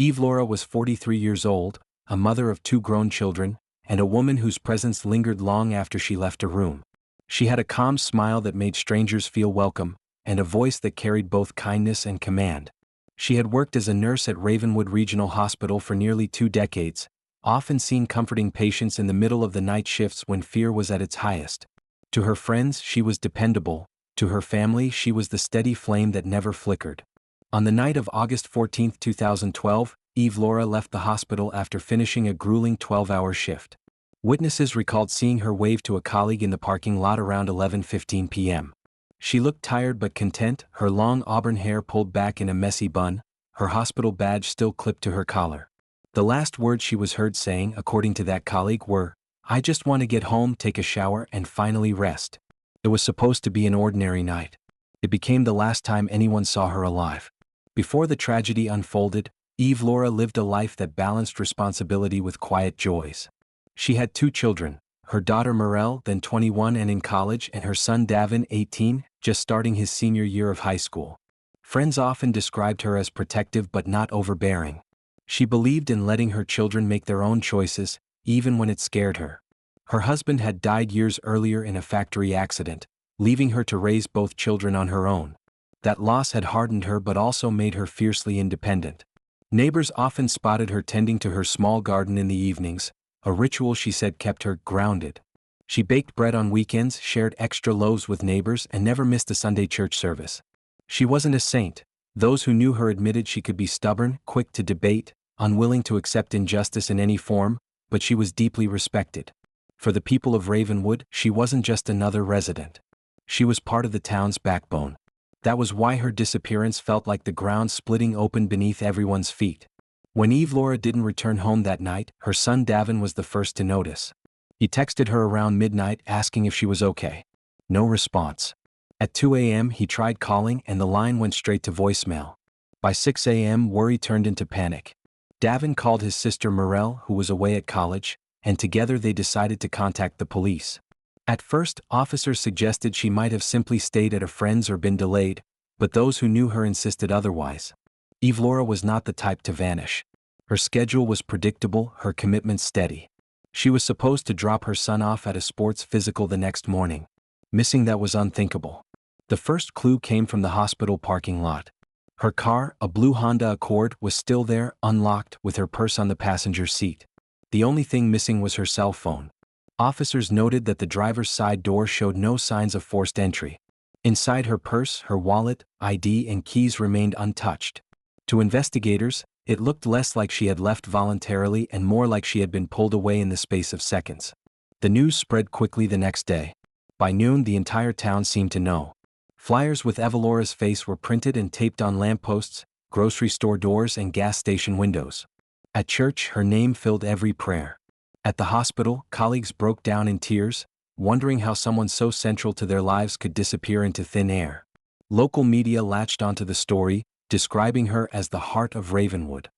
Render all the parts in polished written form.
Evelora was 43 years old, a mother of 2 grown children, and a woman whose presence lingered long after she left her room. She had a calm smile that made strangers feel welcome, and a voice that carried both kindness and command. She had worked as a nurse at Ravenwood Regional Hospital for nearly 2 decades, often seen comforting patients in the middle of the night shifts when fear was at its highest. To her friends, she was dependable. To her family, she was the steady flame that never flickered. On the night of August 14, 2012, Evelora left the hospital after finishing a grueling 12-hour shift. Witnesses recalled seeing her wave to a colleague in the parking lot around 11:15 p.m. She looked tired but content, her long auburn hair pulled back in a messy bun, her hospital badge still clipped to her collar. The last words she was heard saying, according to that colleague, were, "I just want to get home, take a shower, and finally rest." It was supposed to be an ordinary night. It became the last time anyone saw her alive. Before the tragedy unfolded, Evelora lived a life that balanced responsibility with quiet joys. She had 2 children, her daughter Morel, then 21 and in college, and her son Davin, 18, just starting his senior year of high school. Friends often described her as protective but not overbearing. She believed in letting her children make their own choices, even when it scared her. Her husband had died years earlier in a factory accident, leaving her to raise both children on her own. That loss had hardened her but also made her fiercely independent. Neighbors often spotted her tending to her small garden in the evenings, a ritual she said kept her grounded. She baked bread on weekends, shared extra loaves with neighbors, and never missed a Sunday church service. She wasn't a saint. Those who knew her admitted she could be stubborn, quick to debate, unwilling to accept injustice in any form, but she was deeply respected. For the people of Ravenwood, she wasn't just another resident. She was part of the town's backbone. That was why her disappearance felt like the ground splitting open beneath everyone's feet. When Evelora didn't return home that night, her son Davin was the first to notice. He texted her around midnight asking if she was okay. No response. At 2 a.m. he tried calling and the line went straight to voicemail. By 6 a.m. worry turned into panic. Davin called his sister Morel, who was away at college, and together they decided to contact the police. At first, officers suggested she might have simply stayed at a friend's or been delayed, but those who knew her insisted otherwise. Evelora was not the type to vanish. Her schedule was predictable, her commitment steady. She was supposed to drop her son off at a sports physical the next morning. Missing that was unthinkable. The first clue came from the hospital parking lot. Her car, a blue Honda Accord, was still there, unlocked, with her purse on the passenger seat. The only thing missing was her cell phone. Officers noted that the driver's side door showed no signs of forced entry. Inside her purse, her wallet, ID, and keys remained untouched. To investigators, it looked less like she had left voluntarily and more like she had been pulled away in the space of seconds. The news spread quickly the next day. By noon, the entire town seemed to know. Flyers with Evelora's face were printed and taped on lampposts, grocery store doors, and gas station windows. At church, her name filled every prayer. At the hospital, colleagues broke down in tears, wondering how someone so central to their lives could disappear into thin air. Local media latched onto the story, describing her as the heart of Ravenwood.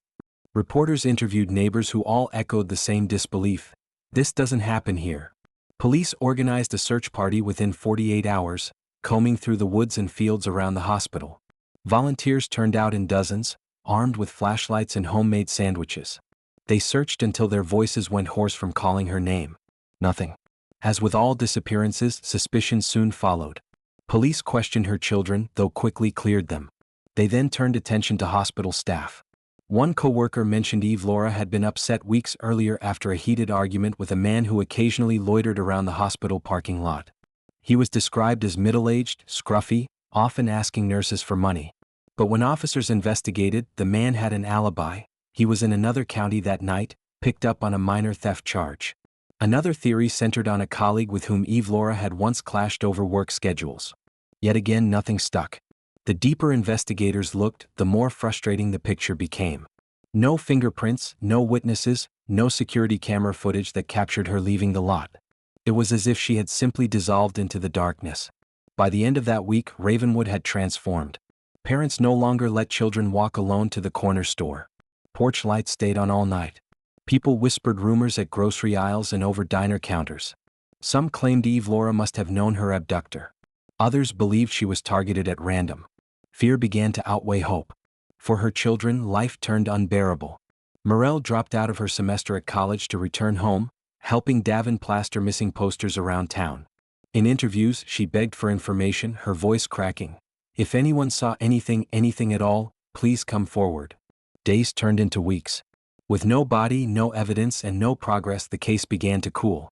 Reporters interviewed neighbors who all echoed the same disbelief. This doesn't happen here. Police organized a search party within 48 hours, combing through the woods and fields around the hospital. Volunteers turned out in dozens, armed with flashlights and homemade sandwiches. They searched until their voices went hoarse from calling her name. Nothing. As with all disappearances, suspicion soon followed. Police questioned her children, though quickly cleared them. They then turned attention to hospital staff. One co-worker mentioned Evelora had been upset weeks earlier after a heated argument with a man who occasionally loitered around the hospital parking lot. He was described as middle-aged, scruffy, often asking nurses for money. But when officers investigated, the man had an alibi. He was in another county that night, picked up on a minor theft charge. Another theory centered on a colleague with whom Evelora had once clashed over work schedules. Yet again, nothing stuck. The deeper investigators looked, the more frustrating the picture became. No fingerprints, no witnesses, no security camera footage that captured her leaving the lot. It was as if she had simply dissolved into the darkness. By the end of that week, Ravenwood had transformed. Parents no longer let children walk alone to the corner store. Porch lights stayed on all night. People whispered rumors at grocery aisles and over diner counters. Some claimed Evelora must have known her abductor. Others believed she was targeted at random. Fear began to outweigh hope. For her children, life turned unbearable. Morel dropped out of her semester at college to return home, helping Davin plaster missing posters around town. In interviews, she begged for information, her voice cracking. If anyone saw anything at all, please come forward. Days turned into weeks. With no body, no evidence, and no progress, the case began to cool.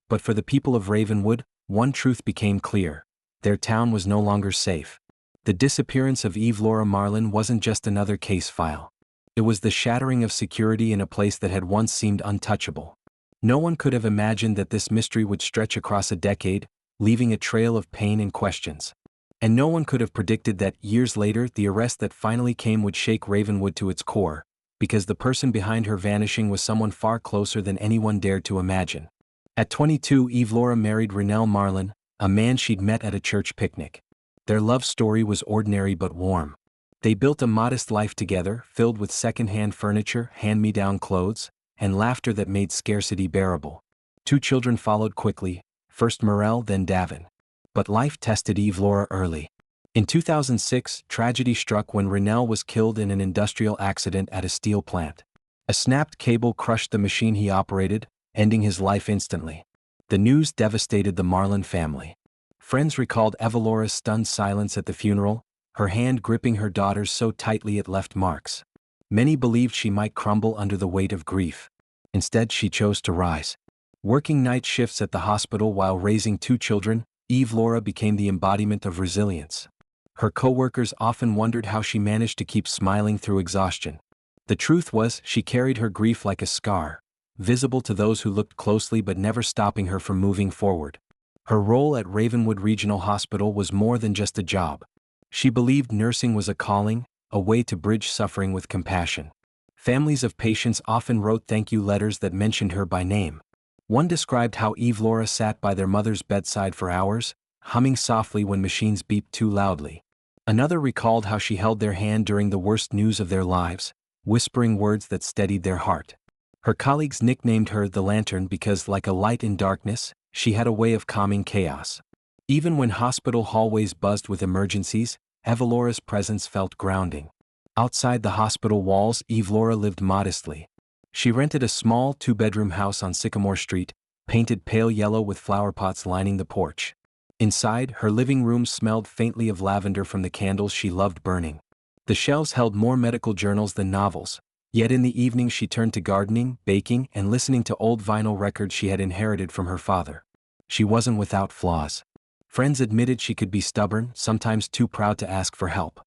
But for the people of Ravenwood, one truth became clear. Their town was no longer safe. The disappearance of Evelora Marlin wasn't just another case file. It was the shattering of security in a place that had once seemed untouchable. No one could have imagined that this mystery would stretch across a decade, leaving a trail of pain and questions. And no one could have predicted that, years later, the arrest that finally came would shake Ravenwood to its core, because the person behind her vanishing was someone far closer than anyone dared to imagine. At 22, Evelora married Ravenwood Marlin, a man she'd met at a church picnic. Their love story was ordinary but warm. They built a modest life together, filled with second-hand furniture, hand-me-down clothes, and laughter that made scarcity bearable. 2 children followed quickly, first Morel, then Davin. But life tested Evelora early. In 2006, tragedy struck when Ravenwood was killed in an industrial accident at a steel plant. A snapped cable crushed the machine he operated, ending his life instantly. The news devastated the Marlin family. Friends recalled Evelora's stunned silence at the funeral, her hand gripping her daughter's so tightly it left marks. Many believed she might crumble under the weight of grief. Instead, she chose to rise. Working night shifts at the hospital while raising 2 children, Evelora became the embodiment of resilience. Her co-workers often wondered how she managed to keep smiling through exhaustion. The truth was, she carried her grief like a scar, visible to those who looked closely but never stopping her from moving forward. Her role at Ravenwood Regional Hospital was more than just a job. She believed nursing was a calling, a way to bridge suffering with compassion. Families of patients often wrote thank you letters that mentioned her by name. One described how Evelora sat by their mother's bedside for hours, humming softly when machines beeped too loudly. Another recalled how she held their hand during the worst news of their lives, whispering words that steadied their heart. Her colleagues nicknamed her the Lantern because, like a light in darkness, she had a way of calming chaos. Even when hospital hallways buzzed with emergencies, Evelora's presence felt grounding. Outside the hospital walls, Evelora lived modestly. She rented a small 2-bedroom house on Sycamore Street, painted pale yellow with flower pots lining the porch. Inside, her living room smelled faintly of lavender from the candles she loved burning. The shelves held more medical journals than novels, yet in the evening she turned to gardening, baking, and listening to old vinyl records she had inherited from her father. She wasn't without flaws. Friends admitted she could be stubborn, sometimes too proud to ask for help.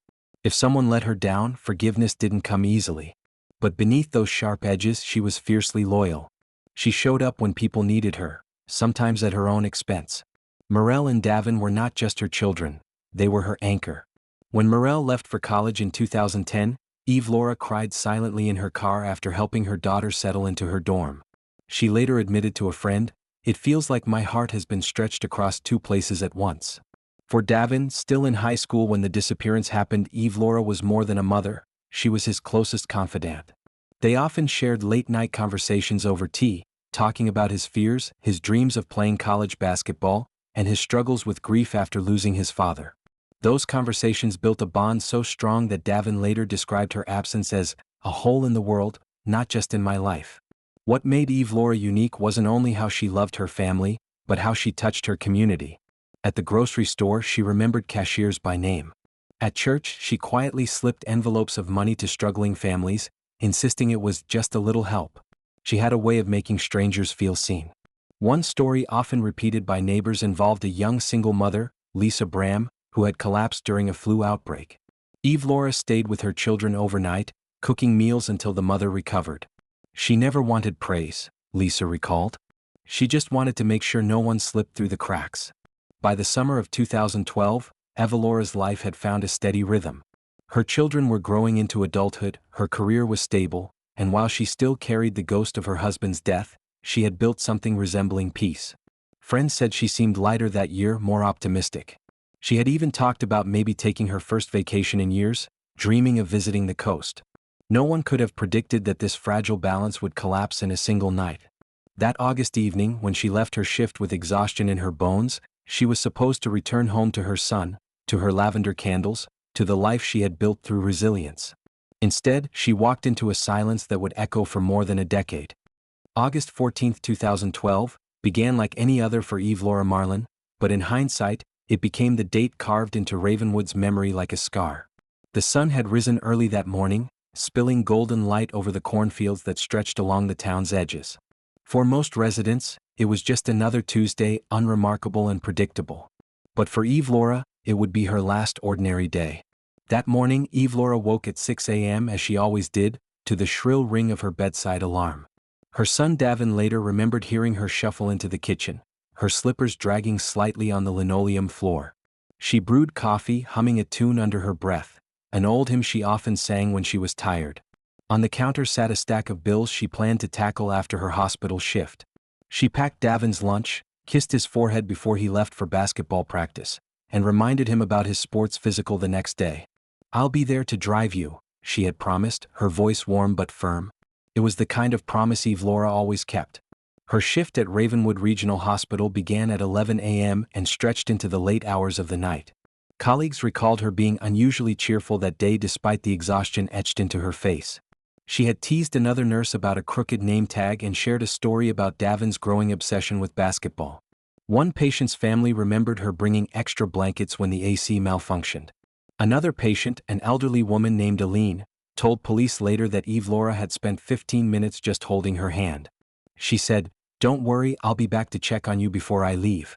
If someone let her down, forgiveness didn't come easily. But beneath those sharp edges, she was fiercely loyal. She showed up when people needed her, sometimes at her own expense. Morel and Davin were not just her children, they were her anchor. When Morel left for college in 2010, Evelora cried silently in her car after helping her daughter settle into her dorm. She later admitted to a friend, "It feels like my heart has been stretched across 2 places at once." For Davin, still in high school when the disappearance happened, Evelora was more than a mother, she was his closest confidant. They often shared late-night conversations over tea, talking about his fears, his dreams of playing college basketball, and his struggles with grief after losing his father. Those conversations built a bond so strong that Davin later described her absence as a hole in the world, not just in my life. What made Evelora unique wasn't only how she loved her family, but how she touched her community. At the grocery store, she remembered cashiers by name. At church, she quietly slipped envelopes of money to struggling families, insisting it was just a little help. She had a way of making strangers feel seen. One story often repeated by neighbors involved a young single mother, Lisa Bram, who had collapsed during a flu outbreak. Evelora stayed with her children overnight, cooking meals until the mother recovered. She never wanted praise, Lisa recalled. She just wanted to make sure no one slipped through the cracks. By the summer of 2012, Evelora's life had found a steady rhythm. Her children were growing into adulthood, her career was stable, and while she still carried the ghost of her husband's death, she had built something resembling peace. Friends said she seemed lighter that year, more optimistic. She had even talked about maybe taking her first vacation in years, dreaming of visiting the coast. No one could have predicted that this fragile balance would collapse in a single night. That August evening, when she left her shift with exhaustion in her bones, she was supposed to return home to her son, to her lavender candles, to the life she had built through resilience. Instead, she walked into a silence that would echo for more than a decade. August 14, 2012, began like any other for Evelora Marlin, but in hindsight, it became the date carved into Ravenwood's memory like a scar. The sun had risen early that morning, spilling golden light over the cornfields that stretched along the town's edges. For most residents, it was just another Tuesday, unremarkable and predictable. But for Evelora, it would be her last ordinary day. That morning, Evelora woke at 6 a.m. as she always did, to the shrill ring of her bedside alarm. Her son Davin later remembered hearing her shuffle into the kitchen, her slippers dragging slightly on the linoleum floor. She brewed coffee, humming a tune under her breath, an old hymn she often sang when she was tired. On the counter sat a stack of bills she planned to tackle after her hospital shift. She packed Davin's lunch, kissed his forehead before he left for basketball practice, and reminded him about his sports physical the next day. "I'll be there to drive you," she had promised, her voice warm but firm. It was the kind of promise Evelora always kept. Her shift at Ravenwood Regional Hospital began at 11 a.m. and stretched into the late hours of the night. Colleagues recalled her being unusually cheerful that day despite the exhaustion etched into her face. She had teased another nurse about a crooked name tag and shared a story about Davin's growing obsession with basketball. One patient's family remembered her bringing extra blankets when the AC malfunctioned. Another patient, an elderly woman named Aline, told police later that Evelora had spent 15 minutes just holding her hand. She said, "Don't worry, I'll be back to check on you before I leave."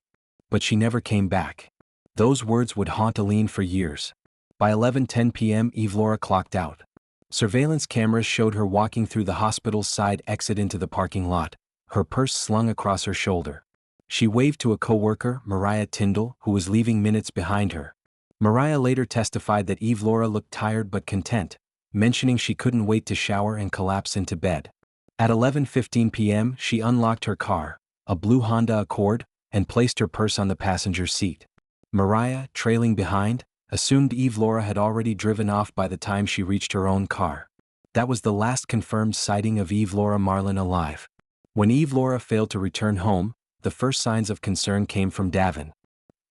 But she never came back. Those words would haunt Aline for years. By 11:10 p.m. Evelora clocked out. Surveillance cameras showed her walking through the hospital's side exit into the parking lot, her purse slung across her shoulder. She waved to a co-worker, Mariah Tyndall, who was leaving minutes behind her. Mariah later testified that Evelora looked tired but content, mentioning she couldn't wait to shower and collapse into bed. At 11:15 p.m., she unlocked her car, a blue Honda Accord, and placed her purse on the passenger seat. Mariah, trailing behind, assumed Evelora had already driven off by the time she reached her own car. That was the last confirmed sighting of Evelora Marlin alive. When Evelora failed to return home, the first signs of concern came from Davin.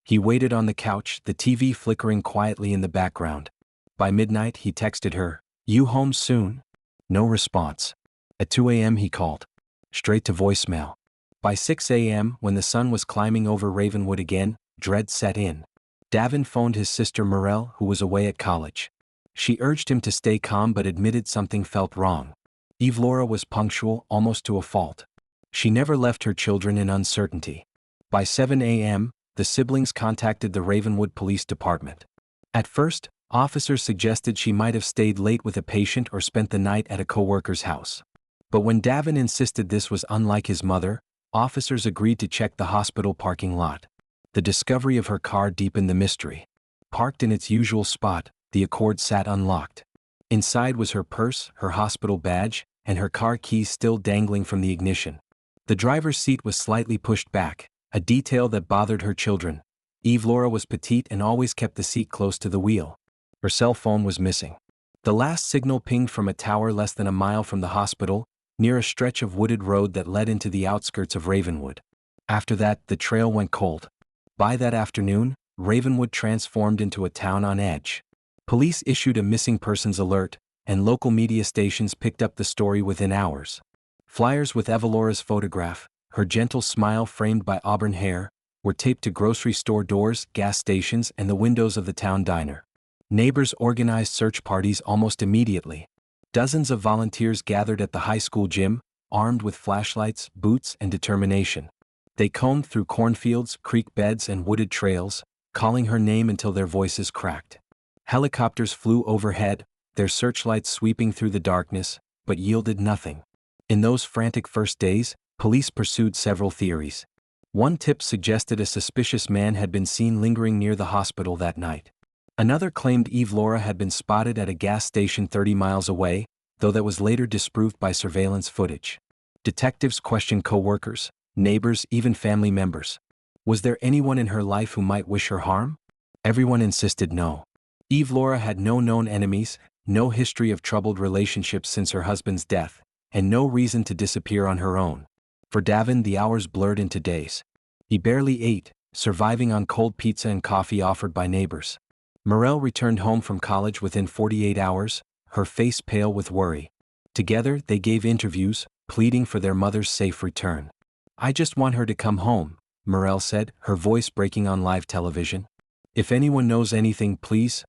He waited on the couch, the TV flickering quietly in the background. By midnight, he texted her, "You home soon?" No response. At 2 a.m. he called. Straight to voicemail. By 6 a.m., when the sun was climbing over Ravenwood again, dread set in. Davin phoned his sister Morel, who was away at college. She urged him to stay calm but admitted something felt wrong. Evelora was punctual, almost to a fault. She never left her children in uncertainty. By 7 a.m., the siblings contacted the Ravenwood Police Department. At first, officers suggested she might have stayed late with a patient or spent the night at a co-worker's house. But when Davin insisted this was unlike his mother, officers agreed to check the hospital parking lot. The discovery of her car deepened the mystery. Parked in its usual spot, the Accord sat unlocked. Inside was her purse, her hospital badge, and her car keys still dangling from the ignition. The driver's seat was slightly pushed back, a detail that bothered her children. Evelora was petite and always kept the seat close to the wheel. Her cell phone was missing. The last signal pinged from a tower less than a mile from the hospital, near a stretch of wooded road that led into the outskirts of Ravenwood. After that, the trail went cold. By that afternoon, Ravenwood transformed into a town on edge. Police issued a missing persons alert, and local media stations picked up the story within hours. Flyers with Evelora's photograph, her gentle smile framed by auburn hair, were taped to grocery store doors, gas stations, and the windows of the town diner. Neighbors organized search parties almost immediately. Dozens of volunteers gathered at the high school gym, armed with flashlights, boots, and determination. They combed through cornfields, creek beds, and wooded trails, calling her name until their voices cracked. Helicopters flew overhead, their searchlights sweeping through the darkness, but yielded nothing. In those frantic first days, police pursued several theories. One tip suggested a suspicious man had been seen lingering near the hospital that night. Another claimed Evelora had been spotted at a gas station 30 miles away, though that was later disproved by surveillance footage. Detectives questioned co-workers, neighbors, even family members. Was there anyone in her life who might wish her harm? Everyone insisted no. Evelora had no known enemies, no history of troubled relationships since her husband's death, and no reason to disappear on her own. For Davin, the hours blurred into days. He barely ate, surviving on cold pizza and coffee offered by neighbors. Morel returned home from college within 48 hours, her face pale with worry. Together, they gave interviews, pleading for their mother's safe return. "I just want her to come home," Morel said, her voice breaking on live television. "If anyone knows anything, please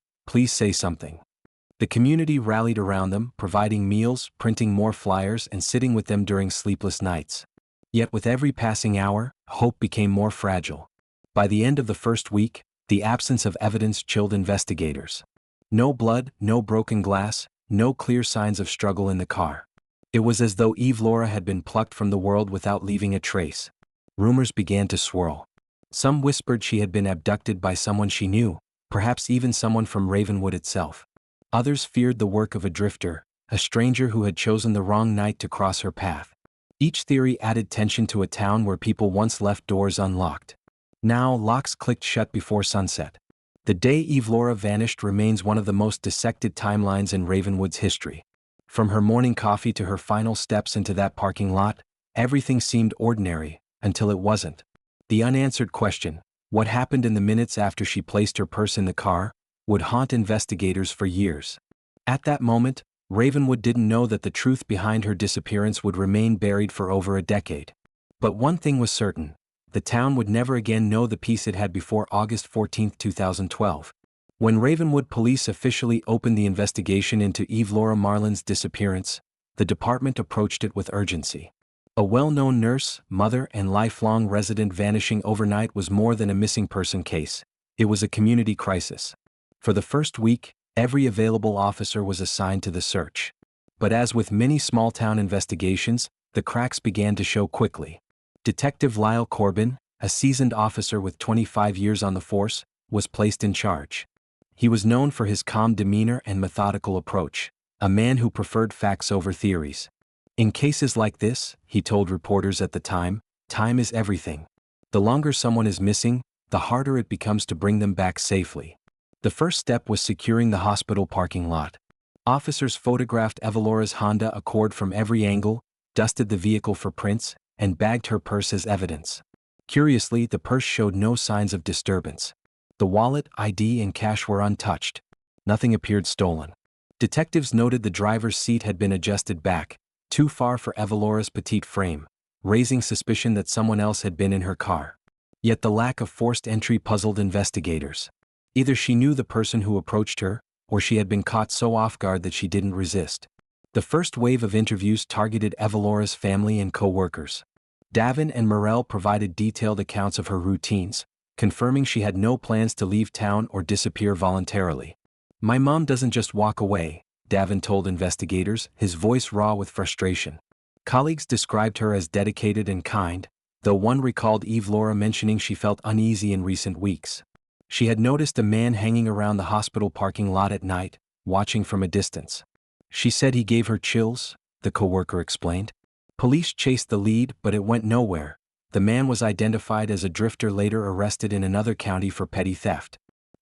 say something." The community rallied around them, providing meals, printing more flyers, and sitting with them during sleepless nights. Yet with every passing hour, hope became more fragile. By the end of the first week, the absence of evidence chilled investigators. No blood, no broken glass, no clear signs of struggle in the car. It was as though Evelora had been plucked from the world without leaving a trace. Rumors began to swirl. Some whispered she had been abducted by someone she knew, perhaps even someone from Ravenwood itself. Others feared the work of a drifter, a stranger who had chosen the wrong night to cross her path. Each theory added tension to a town where people once left doors unlocked. Now locks clicked shut before sunset. The day Evelora vanished remains one of the most dissected timelines in Ravenwood's history. From her morning coffee to her final steps into that parking lot, everything seemed ordinary, until it wasn't. The unanswered question, what happened in the minutes after she placed her purse in the car, would haunt investigators for years. At that moment, Ravenwood didn't know that the truth behind her disappearance would remain buried for over a decade. But one thing was certain: the town would never again know the peace it had before August 14, 2012. When Ravenwood police officially opened the investigation into Evelora Marlin's disappearance, the department approached it with urgency. A well-known nurse, mother, and lifelong resident vanishing overnight was more than a missing person case. It was a community crisis. For the first week, every available officer was assigned to the search. But as with many small-town investigations, the cracks began to show quickly. Detective Lyle Corbin, a seasoned officer with 25 years on the force, was placed in charge. He was known for his calm demeanor and methodical approach, a man who preferred facts over theories. "In cases like this," he told reporters at the time is everything. The longer someone is missing, the harder it becomes to bring them back safely. The first step was securing the hospital parking lot. Officers photographed Evelora's Honda Accord from every angle, dusted the vehicle for prints, and bagged her purse as evidence. Curiously, the purse showed no signs of disturbance. The wallet, ID, and cash were untouched. Nothing appeared stolen. Detectives noted the driver's seat had been adjusted back, too far for Evelora's petite frame, raising suspicion that someone else had been in her car. Yet the lack of forced entry puzzled investigators. Either she knew the person who approached her, or she had been caught so off guard that she didn't resist. The first wave of interviews targeted Evelora's family and co-workers. Davin and Morel provided detailed accounts of her routines, confirming she had no plans to leave town or disappear voluntarily. "My mom doesn't just walk away," Davin told investigators, his voice raw with frustration. Colleagues described her as dedicated and kind, though one recalled Evelora mentioning she felt uneasy in recent weeks. She had noticed a man hanging around the hospital parking lot at night, watching from a distance. She said he gave her chills, the coworker explained. Police chased the lead, but it went nowhere. The man was identified as a drifter later arrested in another county for petty theft.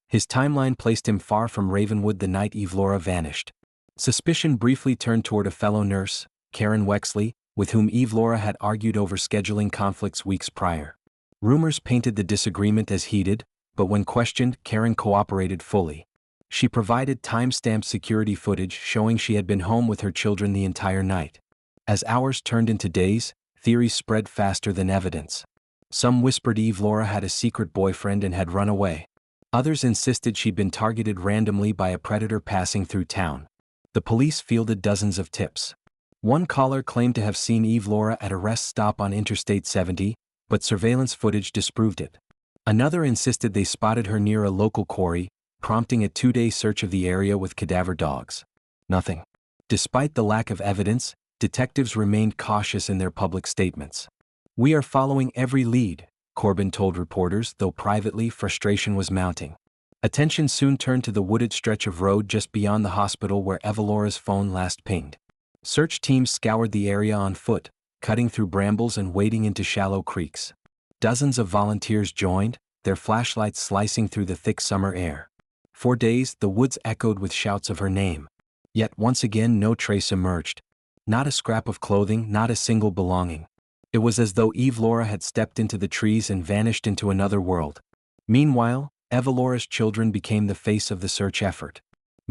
His timeline placed him far from Ravenwood the night Evelora vanished. Suspicion briefly turned toward a fellow nurse, Karen Wexley, with whom Evelora had argued over scheduling conflicts weeks prior. Rumors painted the disagreement as heated, but when questioned, Karen cooperated fully. She provided time-stamped security footage showing she had been home with her children the entire night. As hours turned into days, theories spread faster than evidence. Some whispered Evelora had a secret boyfriend and had run away. Others insisted she'd been targeted randomly by a predator passing through town. The police fielded dozens of tips. One caller claimed to have seen Evelora at a rest stop on Interstate 70, but surveillance footage disproved it. Another insisted they spotted her near a local quarry, prompting a 2-day search of the area with cadaver dogs. Nothing. Despite the lack of evidence, detectives remained cautious in their public statements. "We are following every lead," Corbin told reporters, though privately frustration was mounting. Attention soon turned to the wooded stretch of road just beyond the hospital where Evelora's phone last pinged. Search teams scoured the area on foot, cutting through brambles and wading into shallow creeks. Dozens of volunteers joined, their flashlights slicing through the thick summer air. For days, the woods echoed with shouts of her name. Yet once again no trace emerged. Not a scrap of clothing, not a single belonging. It was as though Evelora had stepped into the trees and vanished into another world. Meanwhile, Evelora's children became the face of the search effort.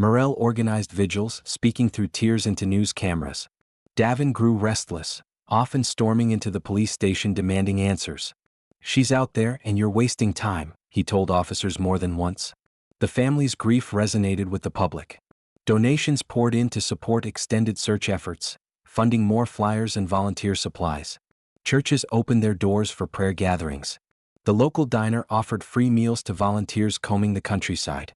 Morel organized vigils, speaking through tears into news cameras. Davin grew restless, often storming into the police station demanding answers. "She's out there and you're wasting time," he told officers more than once. The family's grief resonated with the public. Donations poured in to support extended search efforts, funding more flyers and volunteer supplies. Churches opened their doors for prayer gatherings. The local diner offered free meals to volunteers combing the countryside.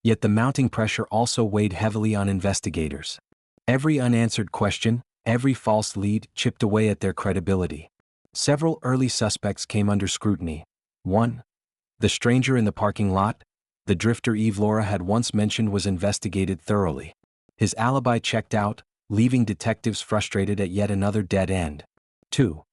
Yet the mounting pressure also weighed heavily on investigators. Every unanswered question, every false lead chipped away at their credibility. Several early suspects came under scrutiny. 1. The stranger in the parking lot. The drifter Evelora had once mentioned was investigated thoroughly. His alibi checked out, leaving detectives frustrated at yet another dead end. 2.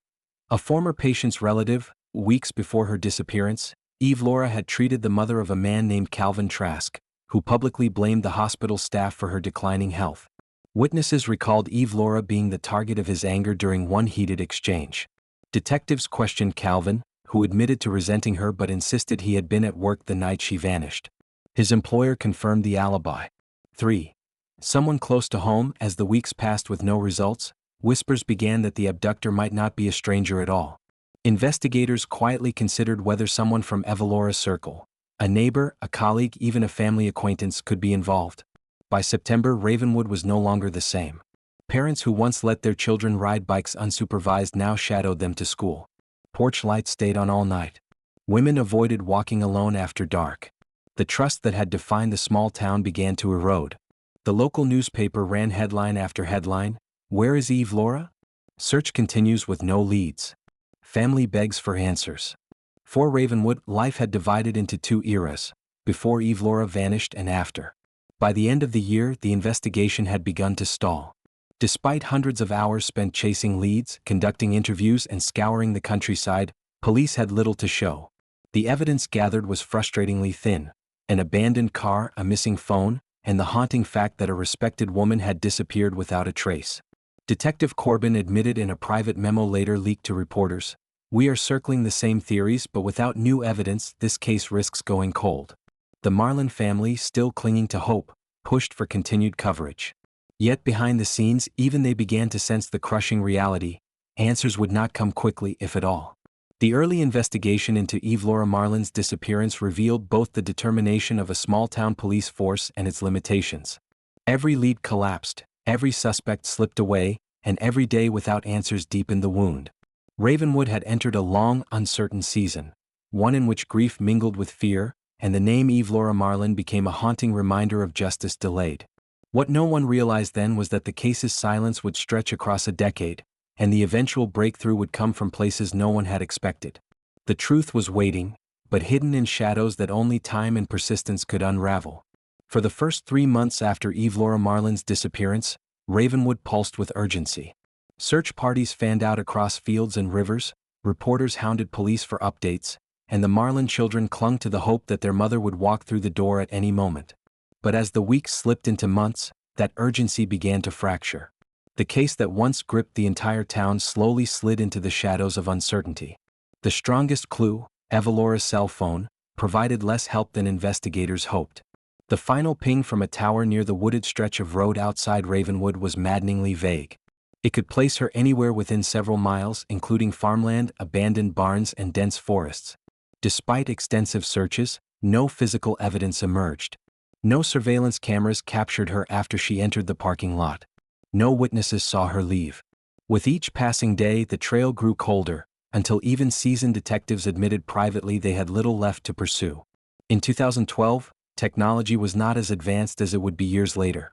A former patient's relative. Weeks before her disappearance, Evelora had treated the mother of a man named Calvin Trask, who publicly blamed the hospital staff for her declining health. Witnesses recalled Evelora being the target of his anger during one heated exchange. Detectives questioned Calvin, who admitted to resenting her but insisted he had been at work the night she vanished. His employer confirmed the alibi. 3. Someone close to home. As the weeks passed with no results, whispers began that the abductor might not be a stranger at all. Investigators quietly considered whether someone from Evelora's circle, a neighbor, a colleague, even a family acquaintance, could be involved. By September, Ravenwood was no longer the same. Parents who once let their children ride bikes unsupervised now shadowed them to school. Porch lights stayed on all night. Women avoided walking alone after dark. The trust that had defined the small town began to erode. The local newspaper ran headline after headline. "Where is Evelora? Search continues with no leads. Family begs for answers." For Ravenwood, life had divided into two eras, before Evelora vanished and after. By the end of the year, the investigation had begun to stall. Despite hundreds of hours spent chasing leads, conducting interviews, and scouring the countryside, police had little to show. The evidence gathered was frustratingly thin: an abandoned car, a missing phone, and the haunting fact that a respected woman had disappeared without a trace. Detective Corbin admitted in a private memo later leaked to reporters, "We are circling the same theories, but without new evidence, this case risks going cold." The Marlin family, still clinging to hope, pushed for continued coverage. Yet behind the scenes, even they began to sense the crushing reality: answers would not come quickly, if at all. The early investigation into Evelora Marlin's disappearance revealed both the determination of a small-town police force and its limitations. Every lead collapsed, every suspect slipped away, and every day without answers deepened the wound. Ravenwood had entered a long, uncertain season, one in which grief mingled with fear, and the name Evelora Marlin became a haunting reminder of justice delayed. What no one realized then was that the case's silence would stretch across a decade, and the eventual breakthrough would come from places no one had expected. The truth was waiting, but hidden in shadows that only time and persistence could unravel. For the first 3 months after Evelora Marlin's disappearance, Ravenwood pulsed with urgency. Search parties fanned out across fields and rivers, reporters hounded police for updates, and the Marlin children clung to the hope that their mother would walk through the door at any moment. But as the weeks slipped into months, that urgency began to fracture. The case that once gripped the entire town slowly slid into the shadows of uncertainty. The strongest clue, Evelora's cell phone, provided less help than investigators hoped. The final ping from a tower near the wooded stretch of road outside Ravenwood was maddeningly vague. It could place her anywhere within several miles, including farmland, abandoned barns, and dense forests. Despite extensive searches, no physical evidence emerged. No surveillance cameras captured her after she entered the parking lot. No witnesses saw her leave. With each passing day, the trail grew colder, until even seasoned detectives admitted privately they had little left to pursue. In 2012, technology was not as advanced as it would be years later.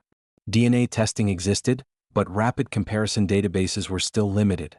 DNA testing existed, but rapid comparison databases were still limited.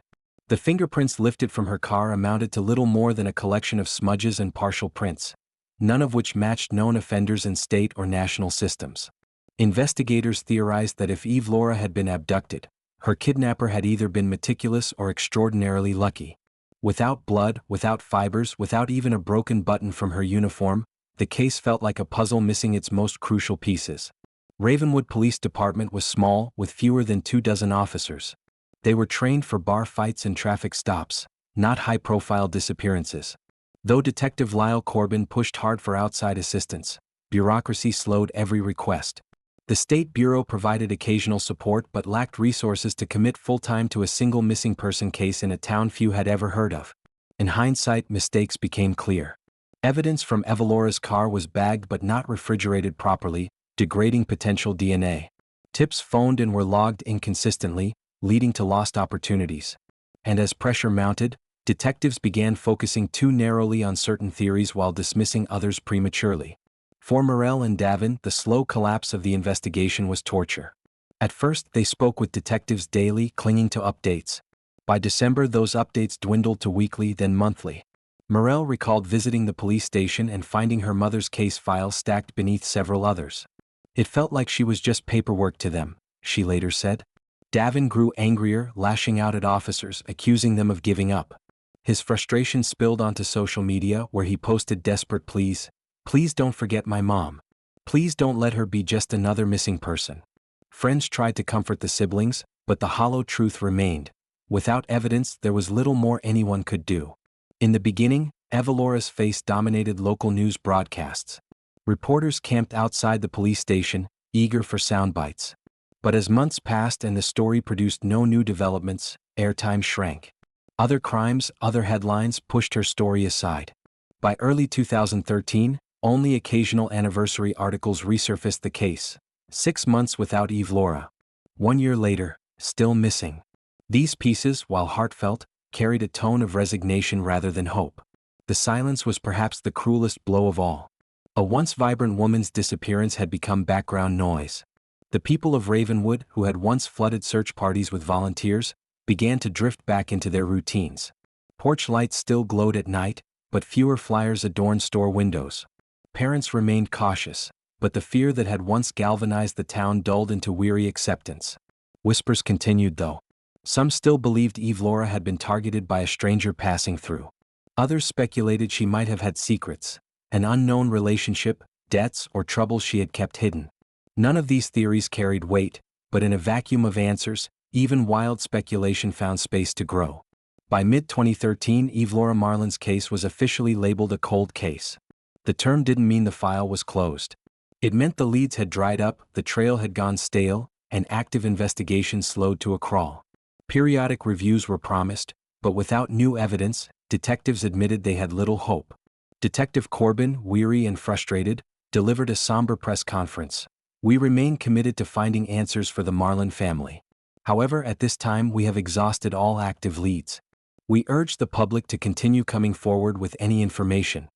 The fingerprints lifted from her car amounted to little more than a collection of smudges and partial prints, none of which matched known offenders in state or national systems. Investigators theorized that if Evelora had been abducted, her kidnapper had either been meticulous or extraordinarily lucky. Without blood, without fibers, without even a broken button from her uniform, the case felt like a puzzle missing its most crucial pieces. Ravenwood Police Department was small, with fewer than 24 officers. They were trained for bar fights and traffic stops, not high-profile disappearances. Though Detective Lyle Corbin pushed hard for outside assistance, bureaucracy slowed every request. The State Bureau provided occasional support but lacked resources to commit full-time to a single missing person case in a town few had ever heard of. In hindsight, mistakes became clear. Evidence from Evelora's car was bagged but not refrigerated properly, degrading potential DNA. Tips phoned in were logged inconsistently, leading to lost opportunities. And as pressure mounted, detectives began focusing too narrowly on certain theories while dismissing others prematurely. For Morell and Davin, the slow collapse of the investigation was torture. At first, they spoke with detectives daily, clinging to updates. By December, those updates dwindled to weekly, then monthly. Morell recalled visiting the police station and finding her mother's case file stacked beneath several others. It felt like she was just paperwork to them, she later said. Davin grew angrier, lashing out at officers, accusing them of giving up. His frustration spilled onto social media, where he posted desperate pleas. Please don't forget my mom. Please don't let her be just another missing person. Friends tried to comfort the siblings, but the hollow truth remained. Without evidence, there was little more anyone could do. In the beginning, Evelora's face dominated local news broadcasts. Reporters camped outside the police station, eager for soundbites. But as months passed and the story produced no new developments, airtime shrank. Other crimes, other headlines pushed her story aside. By early 2013, only occasional anniversary articles resurfaced the case. 6 months without Evelora. 1 year later, still missing. These pieces, while heartfelt, carried a tone of resignation rather than hope. The silence was perhaps the cruelest blow of all. A once vibrant woman's disappearance had become background noise. The people of Ravenwood, who had once flooded search parties with volunteers, began to drift back into their routines. Porch lights still glowed at night, but fewer flyers adorned store windows. Parents remained cautious, but the fear that had once galvanized the town dulled into weary acceptance. Whispers continued though. Some still believed Evelora had been targeted by a stranger passing through. Others speculated she might have had secrets, an unknown relationship, debts, or troubles she had kept hidden. None of these theories carried weight, but in a vacuum of answers, even wild speculation found space to grow. By mid-2013, Evelora Marlin's case was officially labeled a cold case. The term didn't mean the file was closed. It meant the leads had dried up, the trail had gone stale, and active investigation slowed to a crawl. Periodic reviews were promised, but without new evidence, detectives admitted they had little hope. Detective Corbin, weary and frustrated, delivered a somber press conference. We remain committed to finding answers for the Marlin family. However, at this time we have exhausted all active leads. We urge the public to continue coming forward with any information.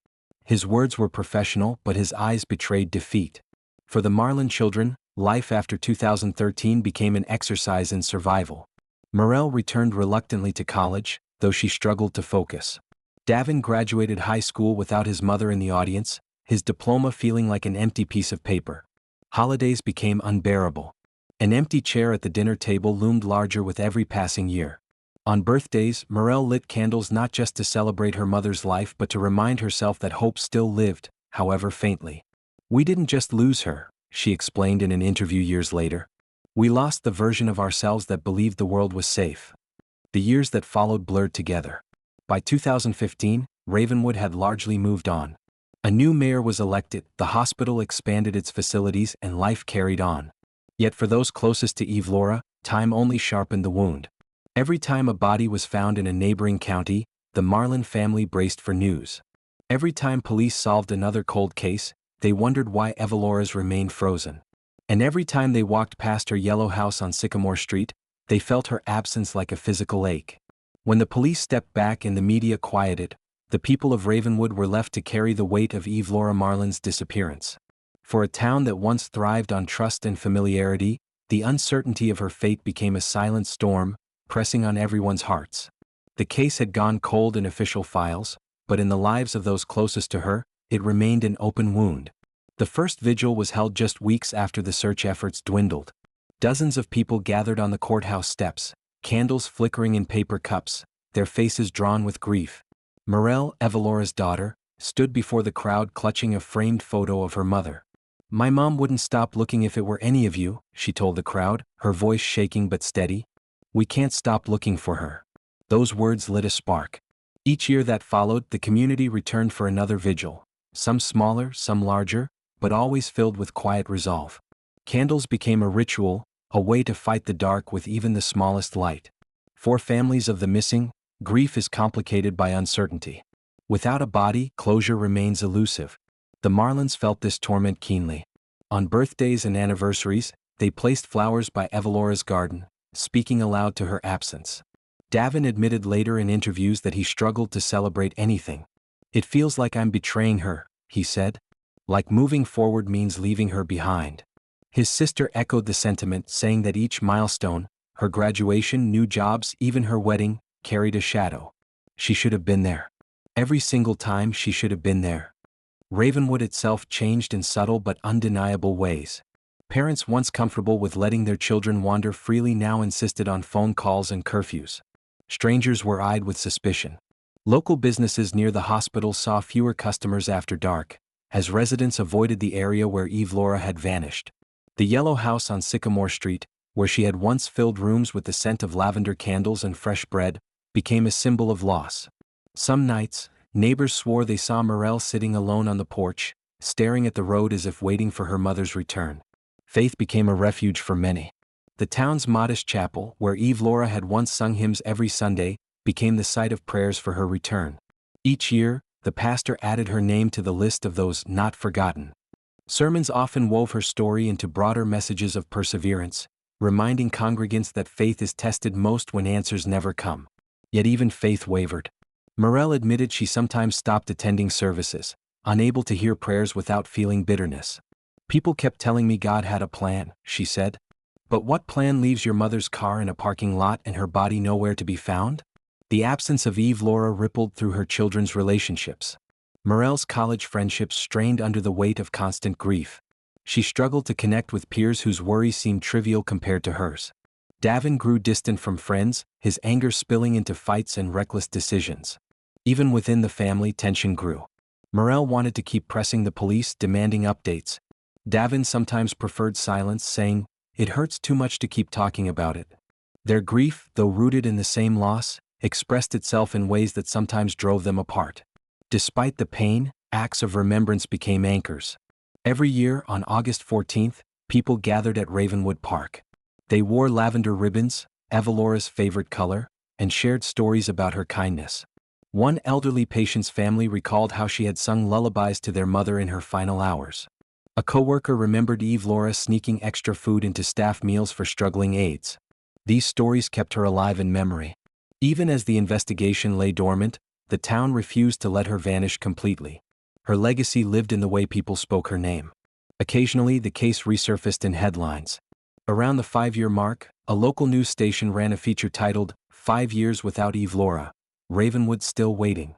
His words were professional, but his eyes betrayed defeat. For the Marlin children, life after 2013 became an exercise in survival. Morell returned reluctantly to college, though she struggled to focus. Davin graduated high school without his mother in the audience, his diploma feeling like an empty piece of paper. Holidays became unbearable. An empty chair at the dinner table loomed larger with every passing year. On birthdays, Morell lit candles not just to celebrate her mother's life but to remind herself that hope still lived, however faintly. We didn't just lose her, she explained in an interview years later. We lost the version of ourselves that believed the world was safe. The years that followed blurred together. By 2015, Ravenwood had largely moved on. A new mayor was elected, the hospital expanded its facilities, and life carried on. Yet for those closest to Evelora, time only sharpened the wound. Every time a body was found in a neighboring county, the Marlin family braced for news. Every time police solved another cold case, they wondered why Evelora's remained frozen. And every time they walked past her yellow house on Sycamore Street, they felt her absence like a physical ache. When the police stepped back and the media quieted, the people of Ravenwood were left to carry the weight of Evelora Marlin's disappearance. For a town that once thrived on trust and familiarity, the uncertainty of her fate became a silent storm, pressing on everyone's hearts. The case had gone cold in official files, but in the lives of those closest to her, it remained an open wound. The first vigil was held just weeks after the search efforts dwindled. Dozens of people gathered on the courthouse steps, candles flickering in paper cups, their faces drawn with grief. Morell, Evelora's daughter, stood before the crowd clutching a framed photo of her mother. "My mom wouldn't stop looking if it were any of you," she told the crowd, her voice shaking but steady. "We can't stop looking for her." Those words lit a spark. Each year that followed, the community returned for another vigil, some smaller, some larger, but always filled with quiet resolve. Candles became a ritual, a way to fight the dark with even the smallest light. For families of the missing, grief is complicated by uncertainty. Without a body, closure remains elusive. The Marlins felt this torment keenly. On birthdays and anniversaries, they placed flowers by Evelora's garden, speaking aloud to her absence. Davin admitted later in interviews that he struggled to celebrate anything. "It feels like I'm betraying her," he said. "Like moving forward means leaving her behind." His sister echoed the sentiment, saying that each milestone, her graduation, new jobs, even her wedding, carried a shadow. She should have been there. Every single time she should have been there. Ravenwood itself changed in subtle but undeniable ways. Parents once comfortable with letting their children wander freely now insisted on phone calls and curfews. Strangers were eyed with suspicion. Local businesses near the hospital saw fewer customers after dark, as residents avoided the area where Evelora had vanished. The yellow house on Sycamore Street, where she had once filled rooms with the scent of lavender candles and fresh bread, became a symbol of loss. Some nights, neighbors swore they saw Morel sitting alone on the porch, staring at the road as if waiting for her mother's return. Faith became a refuge for many. The town's modest chapel, where Evelora had once sung hymns every Sunday, became the site of prayers for her return. Each year, the pastor added her name to the list of those not forgotten. Sermons often wove her story into broader messages of perseverance, reminding congregants that faith is tested most when answers never come. Yet even faith wavered. Morel admitted she sometimes stopped attending services, unable to hear prayers without feeling bitterness. "People kept telling me God had a plan," she said. "But what plan leaves your mother's car in a parking lot and her body nowhere to be found?" The absence of Evelora rippled through her children's relationships. Morel's college friendships strained under the weight of constant grief. She struggled to connect with peers whose worries seemed trivial compared to hers. Davin grew distant from friends, his anger spilling into fights and reckless decisions. Even within the family, tension grew. Morel wanted to keep pressing the police, demanding updates. Davin sometimes preferred silence, saying, "It hurts too much to keep talking about it." Their grief, though rooted in the same loss, expressed itself in ways that sometimes drove them apart. Despite the pain, acts of remembrance became anchors. Every year, on August 14th, people gathered at Ravenwood Park. They wore lavender ribbons, Evelora's favorite color, and shared stories about her kindness. One elderly patient's family recalled how she had sung lullabies to their mother in her final hours. A coworker remembered Evelora sneaking extra food into staff meals for struggling aides. These stories kept her alive in memory. Even as the investigation lay dormant, the town refused to let her vanish completely. Her legacy lived in the way people spoke her name. Occasionally, the case resurfaced in headlines. Around the 5-year mark, a local news station ran a feature titled, "5 Years Without Evelora, Ravenwood Still Waiting."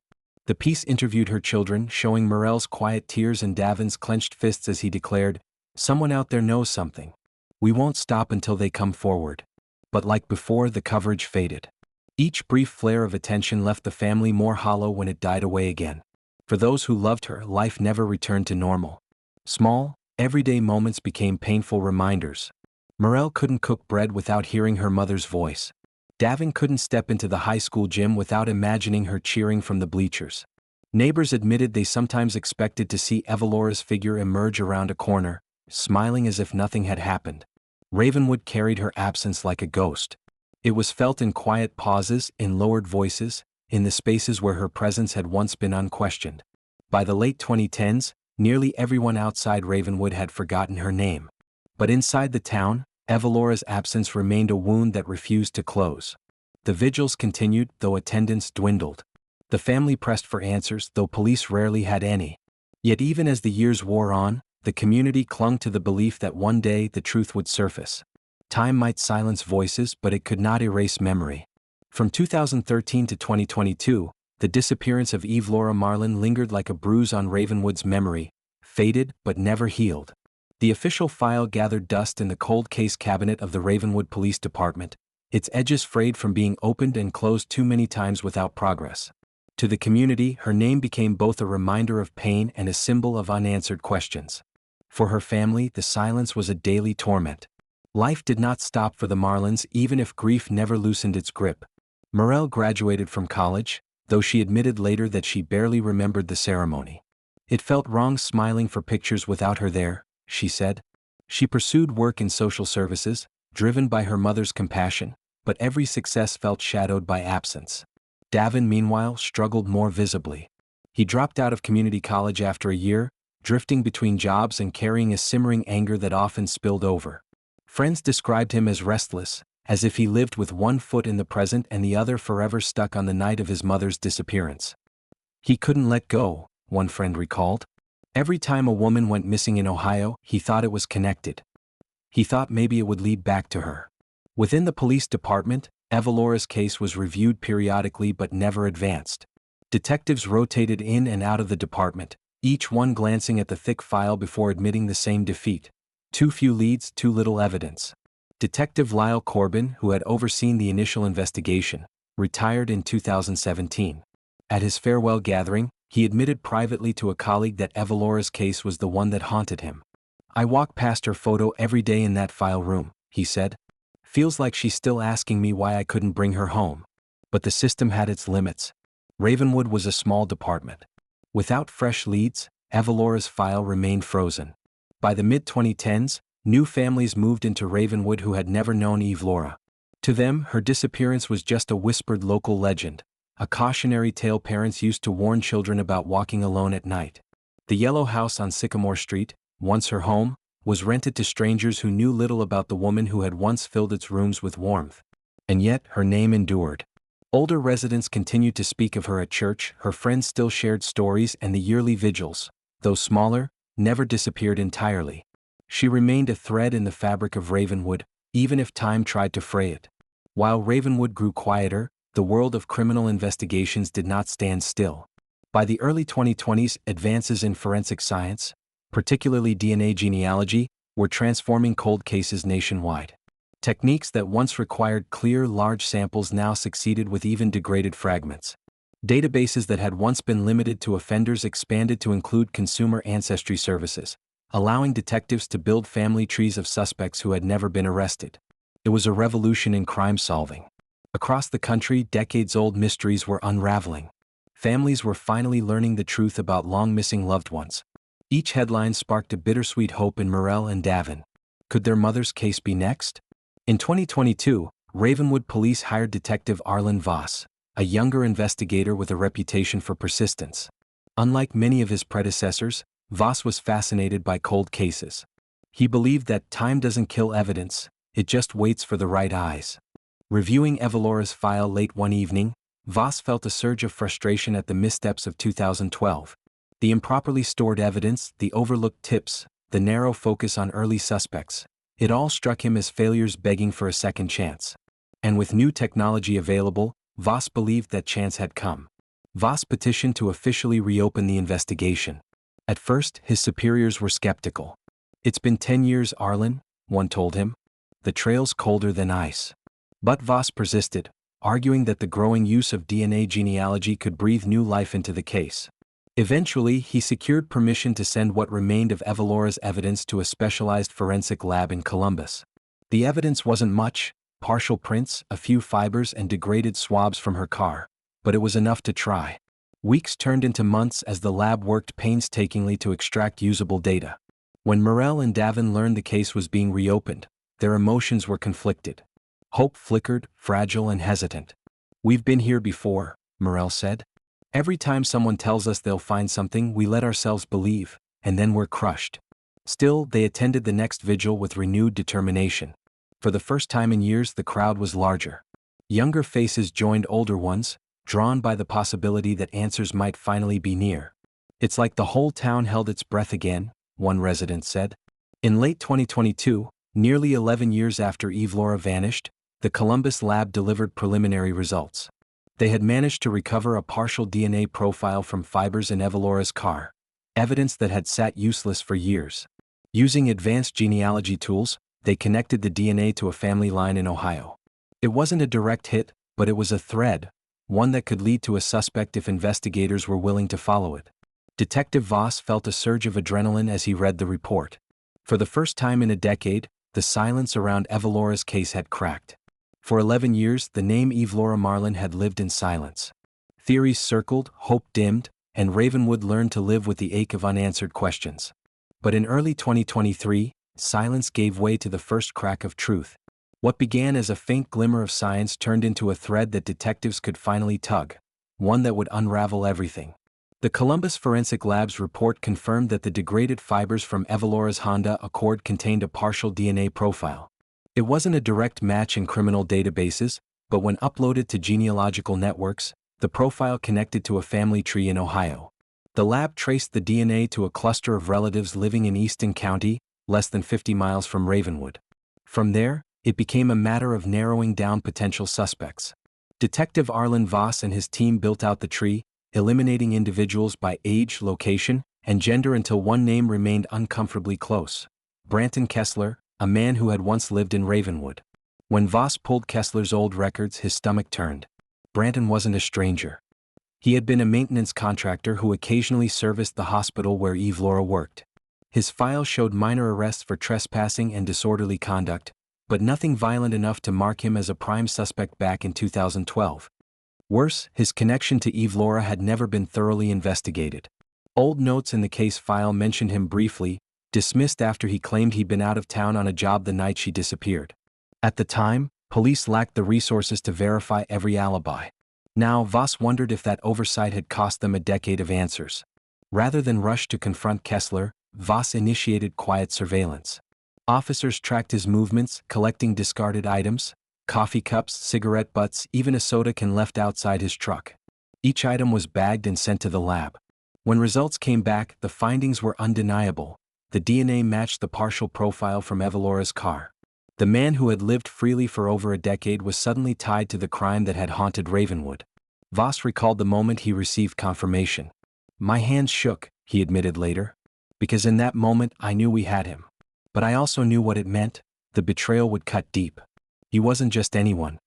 The piece interviewed her children, showing Morel's quiet tears and Davin's clenched fists as he declared, "Someone out there knows something. We won't stop until they come forward." But like before, the coverage faded. Each brief flare of attention left the family more hollow when it died away again. For those who loved her, life never returned to normal. Small, everyday moments became painful reminders. Morel couldn't cook bread without hearing her mother's voice. Davin couldn't step into the high school gym without imagining her cheering from the bleachers. Neighbors admitted they sometimes expected to see Evelora's figure emerge around a corner, smiling as if nothing had happened. Ravenwood carried her absence like a ghost. It was felt in quiet pauses, in lowered voices, in the spaces where her presence had once been unquestioned. By the late 2010s, nearly everyone outside Ravenwood had forgotten her name. But inside the town, Evelora's absence remained a wound that refused to close. The vigils continued, though attendance dwindled. The family pressed for answers, though police rarely had any. Yet even as the years wore on, the community clung to the belief that one day the truth would surface. Time might silence voices, but it could not erase memory. From 2013 to 2022, the disappearance of Evelora Marlin lingered like a bruise on Ravenwood's memory, faded but never healed. The official file gathered dust in the cold case cabinet of the Ravenwood Police Department, its edges frayed from being opened and closed too many times without progress. To the community, her name became both a reminder of pain and a symbol of unanswered questions. For her family, the silence was a daily torment. Life did not stop for the Marlins, even if grief never loosened its grip. Morel graduated from college, though she admitted later that she barely remembered the ceremony. "It felt wrong smiling for pictures without her there," she said. She pursued work in social services, driven by her mother's compassion, but every success felt shadowed by absence. Davin, meanwhile, struggled more visibly. He dropped out of community college after a year, drifting between jobs and carrying a simmering anger that often spilled over. Friends described him as restless, as if he lived with one foot in the present and the other forever stuck on the night of his mother's disappearance. He couldn't let go, one friend recalled. Every time a woman went missing in Ohio, he thought it was connected. He thought maybe it would lead back to her. Within the police department, Evelora's case was reviewed periodically but never advanced. Detectives rotated in and out of the department, each one glancing at the thick file before admitting the same defeat. Too few leads, too little evidence. Detective Lyle Corbin, who had overseen the initial investigation, retired in 2017. At his farewell gathering, he admitted privately to a colleague that Evelora's case was the one that haunted him. "I walk past her photo every day in that file room," he said. "Feels like she's still asking me why I couldn't bring her home." But the system had its limits. Ravenwood was a small department. Without fresh leads, Evelora's file remained frozen. By the mid-2010s, new families moved into Ravenwood who had never known Evelora. To them, her disappearance was just a whispered local legend, a cautionary tale parents used to warn children about walking alone at night. The yellow house on Sycamore Street, once her home, was rented to strangers who knew little about the woman who had once filled its rooms with warmth. And yet, her name endured. Older residents continued to speak of her at church, her friends still shared stories, and the yearly vigils, though smaller, never disappeared entirely. She remained a thread in the fabric of Ravenwood, even if time tried to fray it. While Ravenwood grew quieter, the world of criminal investigations did not stand still. By the early 2020s, advances in forensic science, particularly DNA genealogy, were transforming cold cases nationwide. Techniques that once required clear, large samples now succeeded with even degraded fragments. Databases that had once been limited to offenders expanded to include consumer ancestry services, allowing detectives to build family trees of suspects who had never been arrested. It was a revolution in crime solving. Across the country, decades-old mysteries were unraveling. Families were finally learning the truth about long-missing loved ones. Each headline sparked a bittersweet hope in Morel and Davin. Could their mother's case be next? In 2022, Ravenwood police hired Detective Arlen Voss, a younger investigator with a reputation for persistence. Unlike many of his predecessors, Voss was fascinated by cold cases. He believed that time doesn't kill evidence, it just waits for the right eyes. Reviewing Evelora's file late one evening, Voss felt a surge of frustration at the missteps of 2012. The improperly stored evidence, the overlooked tips, the narrow focus on early suspects. It all struck him as failures begging for a second chance. And with new technology available, Voss believed that chance had come. Voss petitioned to officially reopen the investigation. At first, his superiors were skeptical. "It's been 10 years, Arlen," one told him. "The trail's colder than ice." But Voss persisted, arguing that the growing use of DNA genealogy could breathe new life into the case. Eventually, he secured permission to send what remained of Evelora's evidence to a specialized forensic lab in Columbus. The evidence wasn't much, partial prints, a few fibers, and degraded swabs from her car, but it was enough to try. Weeks turned into months as the lab worked painstakingly to extract usable data. When Morel and Davin learned the case was being reopened, their emotions were conflicted. Hope flickered, fragile and hesitant. "We've been here before," Morel said. "Every time someone tells us they'll find something, we let ourselves believe, and then we're crushed." Still, they attended the next vigil with renewed determination. For the first time in years, the crowd was larger. Younger faces joined older ones, drawn by the possibility that answers might finally be near. "It's like the whole town held its breath again," one resident said. In late 2022, nearly 11 years after Evelora vanished, the Columbus lab delivered preliminary results. They had managed to recover a partial DNA profile from fibers in Evelora's car, evidence that had sat useless for years. Using advanced genealogy tools, they connected the DNA to a family line in Ohio. It wasn't a direct hit, but it was a thread, one that could lead to a suspect if investigators were willing to follow it. Detective Voss felt a surge of adrenaline as he read the report. For the first time in a decade, the silence around Evelora's case had cracked. For 11 years, the name Evelora Marlin had lived in silence. Theories circled, hope dimmed, and Ravenwood learned to live with the ache of unanswered questions. But in early 2023, silence gave way to the first crack of truth. What began as a faint glimmer of science turned into a thread that detectives could finally tug, one that would unravel everything. The Columbus Forensic Lab's report confirmed that the degraded fibers from Evelora's Honda Accord contained a partial DNA profile. It wasn't a direct match in criminal databases, but when uploaded to genealogical networks, the profile connected to a family tree in Ohio. The lab traced the DNA to a cluster of relatives living in Easton County, less than 50 miles from Ravenwood. From there, it became a matter of narrowing down potential suspects. Detective Arlen Voss and his team built out the tree, eliminating individuals by age, location, and gender until one name remained uncomfortably close: Branton Kessler, a man who had once lived in Ravenwood. When Voss pulled Kessler's old records, his stomach turned. Branton wasn't a stranger. He had been a maintenance contractor who occasionally serviced the hospital where Evelora worked. His file showed minor arrests for trespassing and disorderly conduct, but nothing violent enough to mark him as a prime suspect back in 2012. Worse, his connection to Evelora had never been thoroughly investigated. Old notes in the case file mentioned him briefly, dismissed after he claimed he'd been out of town on a job the night she disappeared. At the time, police lacked the resources to verify every alibi. Now, Voss wondered if that oversight had cost them a decade of answers. Rather than rush to confront Kessler, Voss initiated quiet surveillance. Officers tracked his movements, collecting discarded items: coffee cups, cigarette butts, even a soda can left outside his truck. Each item was bagged and sent to the lab. When results came back, the findings were undeniable. The DNA matched the partial profile from Evelora's car. The man who had lived freely for over a decade was suddenly tied to the crime that had haunted Ravenwood. Voss recalled the moment he received confirmation. "My hands shook," he admitted later, "because in that moment I knew we had him. But I also knew what it meant. The betrayal would cut deep. He wasn't just anyone.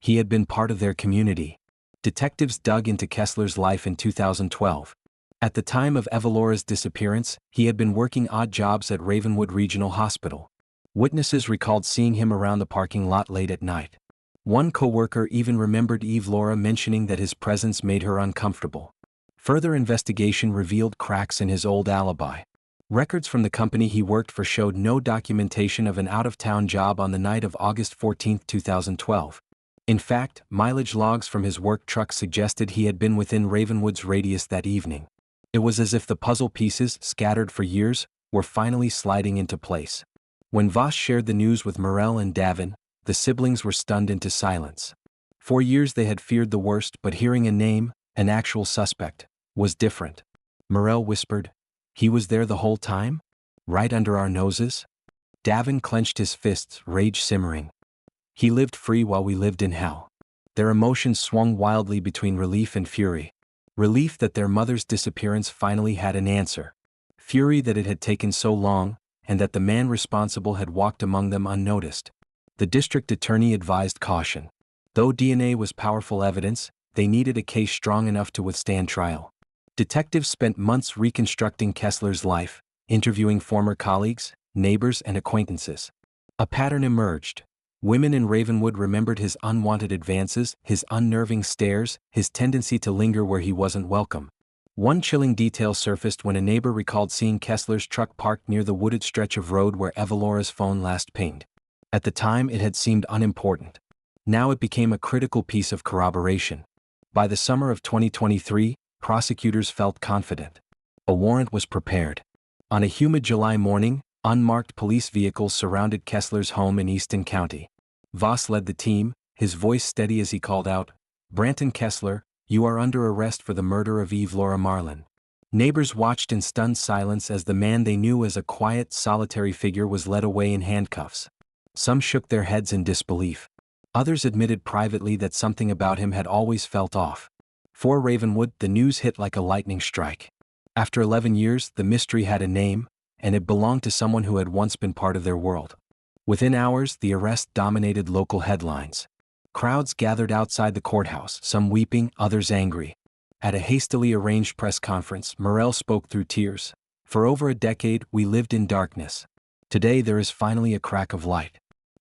He had been part of their community." Detectives dug into Kessler's life in 2012. At the time of Evelora's disappearance, he had been working odd jobs at Ravenwood Regional Hospital. Witnesses recalled seeing him around the parking lot late at night. One coworker even remembered Evelora mentioning that his presence made her uncomfortable. Further investigation revealed cracks in his old alibi. Records from the company he worked for showed no documentation of an out-of-town job on the night of August 14, 2012. In fact, mileage logs from his work truck suggested he had been within Ravenwood's radius that evening. It was as if the puzzle pieces, scattered for years, were finally sliding into place. When Voss shared the news with Morel and Davin, the siblings were stunned into silence. For years they had feared the worst, but hearing a name, an actual suspect, was different. Morel whispered, "He was there the whole time? Right under our noses?" Davin clenched his fists, rage simmering. "He lived free while we lived in hell." Their emotions swung wildly between relief and fury. Relief that their mother's disappearance finally had an answer. Fury that it had taken so long, and that the man responsible had walked among them unnoticed. The district attorney advised caution. Though DNA was powerful evidence, they needed a case strong enough to withstand trial. Detectives spent months reconstructing Kessler's life, interviewing former colleagues, neighbors, and acquaintances. A pattern emerged. Women in Ravenwood remembered his unwanted advances, his unnerving stares, his tendency to linger where he wasn't welcome. One chilling detail surfaced when a neighbor recalled seeing Kessler's truck parked near the wooded stretch of road where Evelora's phone last pinged. At the time, it had seemed unimportant. Now it became a critical piece of corroboration. By the summer of 2023, prosecutors felt confident. A warrant was prepared. On a humid July morning, unmarked police vehicles surrounded Kessler's home in Easton County. Voss led the team, his voice steady as he called out, "Branton Kessler, you are under arrest for the murder of Evelora Marlin." Neighbors watched in stunned silence as the man they knew as a quiet, solitary figure was led away in handcuffs. Some shook their heads in disbelief. Others admitted privately that something about him had always felt off. For Ravenwood, the news hit like a lightning strike. After 11 years, the mystery had a name, and it belonged to someone who had once been part of their world. Within hours, the arrest dominated local headlines. Crowds gathered outside the courthouse, some weeping, others angry. At a hastily arranged press conference, Morel spoke through tears. "For over a decade, we lived in darkness. Today there is finally a crack of light.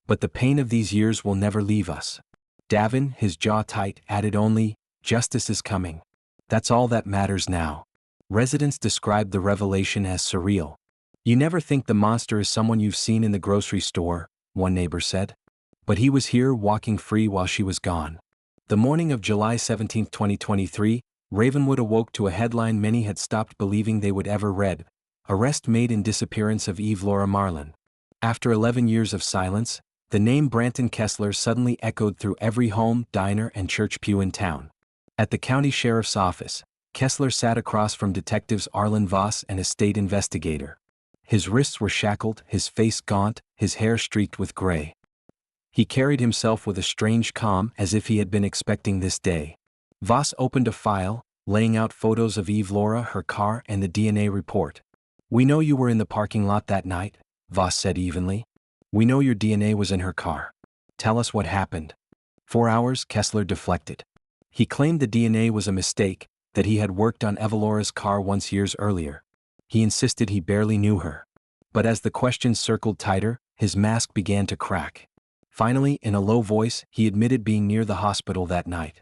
But the pain of these years will never leave us." Davin, his jaw tight, added only, "Justice is coming. That's all that matters now." Residents described the revelation as surreal. You never think the monster is someone you've seen in the grocery store, one neighbor said. But he was here walking free while she was gone. The morning of July 17, 2023, Ravenwood awoke to a headline many had stopped believing they would ever read: Arrest made in disappearance of Evelora Marlin. After 11 years of silence, the name Branton Kessler suddenly echoed through every home, diner, and church pew in town. At the county sheriff's office, Kessler sat across from detectives Arlen Voss and a state investigator. His wrists were shackled, his face gaunt, his hair streaked with gray. He carried himself with a strange calm, as if he had been expecting this day. Voss opened a file, laying out photos of Evelora, her car, and the DNA report. "We know you were in the parking lot that night," Voss said evenly. "We know your DNA was in her car. Tell us what happened." 4 hours, Kessler deflected. He claimed the DNA was a mistake, that he had worked on Evelora's car once years earlier. He insisted he barely knew her. But as the questions circled tighter, his mask began to crack. Finally, in a low voice, he admitted being near the hospital that night.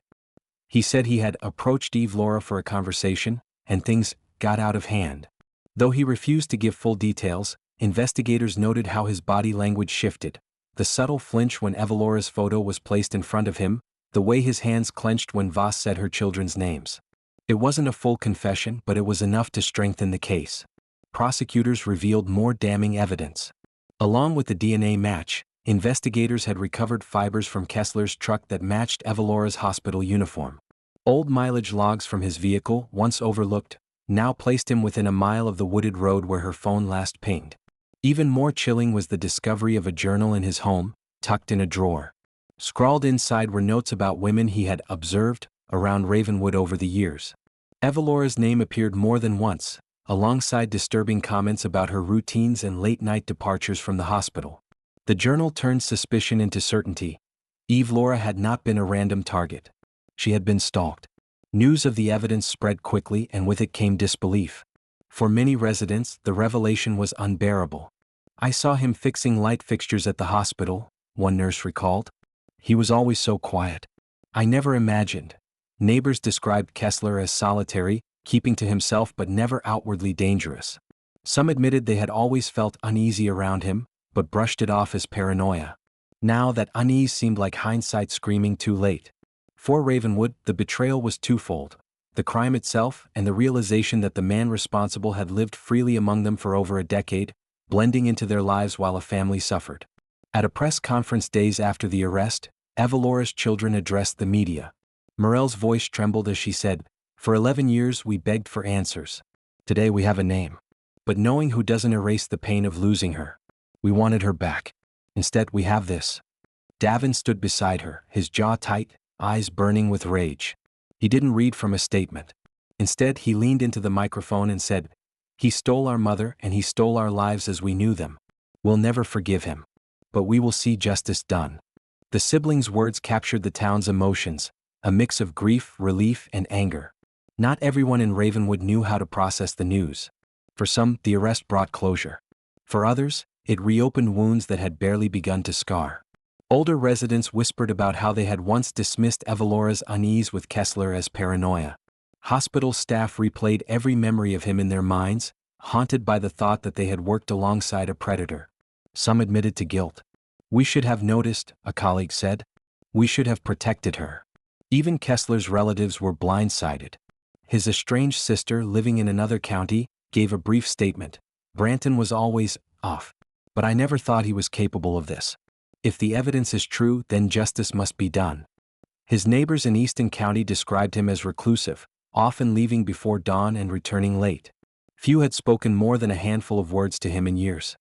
He said he had approached Evelora for a conversation, and things got out of hand. Though he refused to give full details, investigators noted how his body language shifted. The subtle flinch when Evelora's photo was placed in front of him, the way his hands clenched when Voss said her children's names. It wasn't a full confession, but it was enough to strengthen the case. Prosecutors revealed more damning evidence. Along with the DNA match, investigators had recovered fibers from Kessler's truck that matched Evelora's hospital uniform. Old mileage logs from his vehicle, once overlooked, now placed him within a mile of the wooded road where her phone last pinged. Even more chilling was the discovery of a journal in his home, tucked in a drawer. Scrawled inside were notes about women he had observed around Ravenwood over the years. Evelora's name appeared more than once, alongside disturbing comments about her routines and late-night departures from the hospital. The journal turned suspicion into certainty. Evelora had not been a random target. She had been stalked. News of the evidence spread quickly, and with it came disbelief. For many residents, the revelation was unbearable. "I saw him fixing light fixtures at the hospital," one nurse recalled. "He was always so quiet. I never imagined." Neighbors described Kessler as solitary, keeping to himself but never outwardly dangerous. Some admitted they had always felt uneasy around him, but brushed it off as paranoia. Now that unease seemed like hindsight screaming too late. For Ravenwood, the betrayal was twofold: the crime itself and the realization that the man responsible had lived freely among them for over a decade, blending into their lives while a family suffered. At a press conference days after the arrest, Evelora's children addressed the media. Morel's voice trembled as she said, "For 11 years we begged for answers. Today we have a name. But knowing who doesn't erase the pain of losing her. We wanted her back. Instead we have this." Davin stood beside her, his jaw tight, eyes burning with rage. He didn't read from a statement. Instead, he leaned into the microphone and said, "He stole our mother and he stole our lives as we knew them. We'll never forgive him. But we will see justice done." The siblings' words captured the town's emotions, a mix of grief, relief, and anger. Not everyone in Ravenwood knew how to process the news. For some, the arrest brought closure. For others, it reopened wounds that had barely begun to scar. Older residents whispered about how they had once dismissed Evelora's unease with Kessler as paranoia. Hospital staff replayed every memory of him in their minds, haunted by the thought that they had worked alongside a predator. Some admitted to guilt. "We should have noticed," a colleague said. "We should have protected her." Even Kessler's relatives were blindsided. His estranged sister, living in another county, gave a brief statement. "Branton was always off. But I never thought he was capable of this. If the evidence is true, then justice must be done." His neighbors in Easton County described him as reclusive, often leaving before dawn and returning late. Few had spoken more than a handful of words to him in years.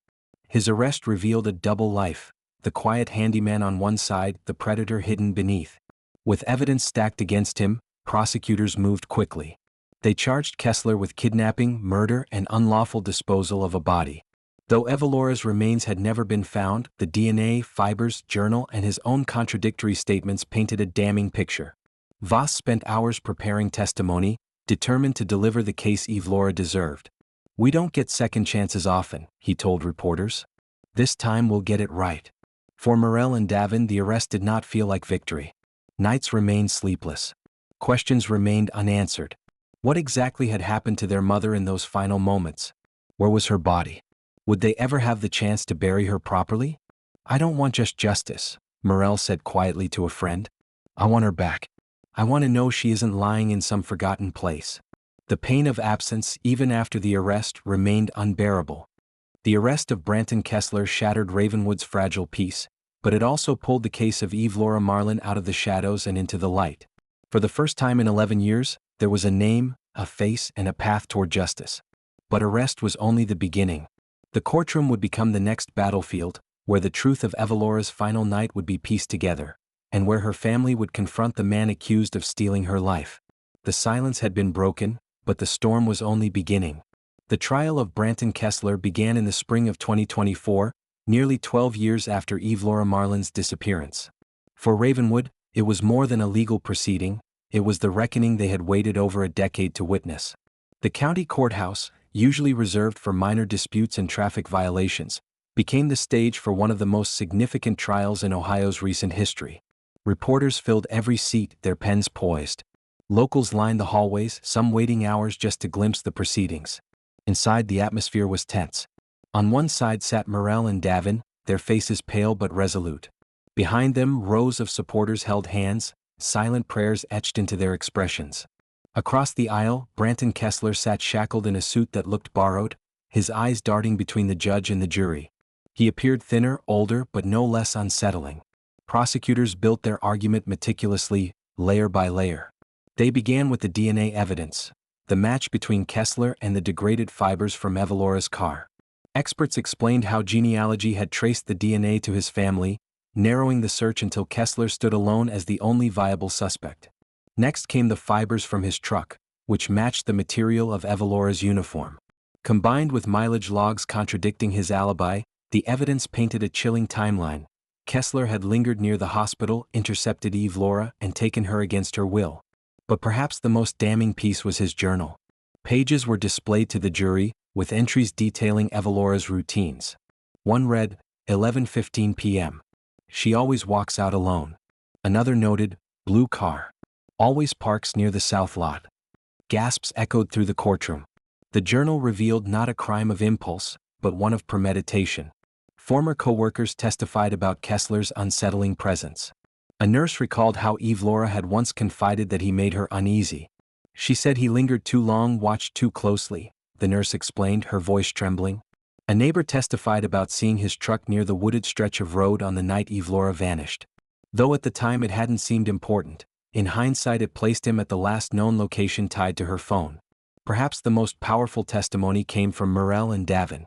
His arrest revealed a double life: the quiet handyman on one side, the predator hidden beneath. With evidence stacked against him, prosecutors moved quickly. They charged Kessler with kidnapping, murder, and unlawful disposal of a body. Though Evelora's remains had never been found, the DNA, fibers, journal, and his own contradictory statements painted a damning picture. Voss spent hours preparing testimony, determined to deliver the case Evelora deserved. "We don't get second chances often," he told reporters. "This time we'll get it right." For Morel and Davin, the arrest did not feel like victory. Nights remained sleepless. Questions remained unanswered. What exactly had happened to their mother in those final moments? Where was her body? Would they ever have the chance to bury her properly? I don't want just justice, Morel said quietly to a friend. I want her back. I want to know she isn't lying in some forgotten place. The pain of absence, even after the arrest, remained unbearable. The arrest of Branton Kessler shattered Ravenwood's fragile peace, but it also pulled the case of Evelora Marlin out of the shadows and into the light. For the first time in 11 years, there was a name, a face, and a path toward justice. But arrest was only the beginning. The courtroom would become the next battlefield, where the truth of Evelora's final night would be pieced together, and where her family would confront the man accused of stealing her life. The silence had been broken, but the storm was only beginning. The trial of Branton Kessler began in the spring of 2024, nearly 12 years after Evelora Marlin's disappearance. For Ravenwood, it was more than a legal proceeding, it was the reckoning they had waited over a decade to witness. The county courthouse, usually reserved for minor disputes and traffic violations, became the stage for one of the most significant trials in Ohio's recent history. Reporters filled every seat, their pens poised. Locals lined the hallways, some waiting hours just to glimpse the proceedings. Inside, the atmosphere was tense. On one side sat Morel and Davin, their faces pale but resolute. Behind them, rows of supporters held hands, silent prayers etched into their expressions. Across the aisle, Branton Kessler sat shackled in a suit that looked borrowed, his eyes darting between the judge and the jury. He appeared thinner, older, but no less unsettling. Prosecutors built their argument meticulously, layer by layer. They began with the DNA evidence, the match between Kessler and the degraded fibers from Evelora's car. Experts explained how genealogy had traced the DNA to his family, narrowing the search until Kessler stood alone as the only viable suspect. Next came the fibers from his truck, which matched the material of Evelora's uniform. Combined with mileage logs contradicting his alibi, the evidence painted a chilling timeline. Kessler had lingered near the hospital, intercepted Evelora, and taken her against her will. But perhaps the most damning piece was his journal. Pages were displayed to the jury, with entries detailing Evelora's routines. One read, 11:15 p.m. She always walks out alone. Another noted, blue car. Always parks near the south lot. Gasps echoed through the courtroom. The journal revealed not a crime of impulse, but one of premeditation. Former co-workers testified about Kessler's unsettling presence. A nurse recalled how Evelora had once confided that he made her uneasy. She said he lingered too long, watched too closely, the nurse explained, her voice trembling. A neighbor testified about seeing his truck near the wooded stretch of road on the night Evelora vanished. Though at the time it hadn't seemed important, in hindsight it placed him at the last known location tied to her phone. Perhaps the most powerful testimony came from Morel and Davin.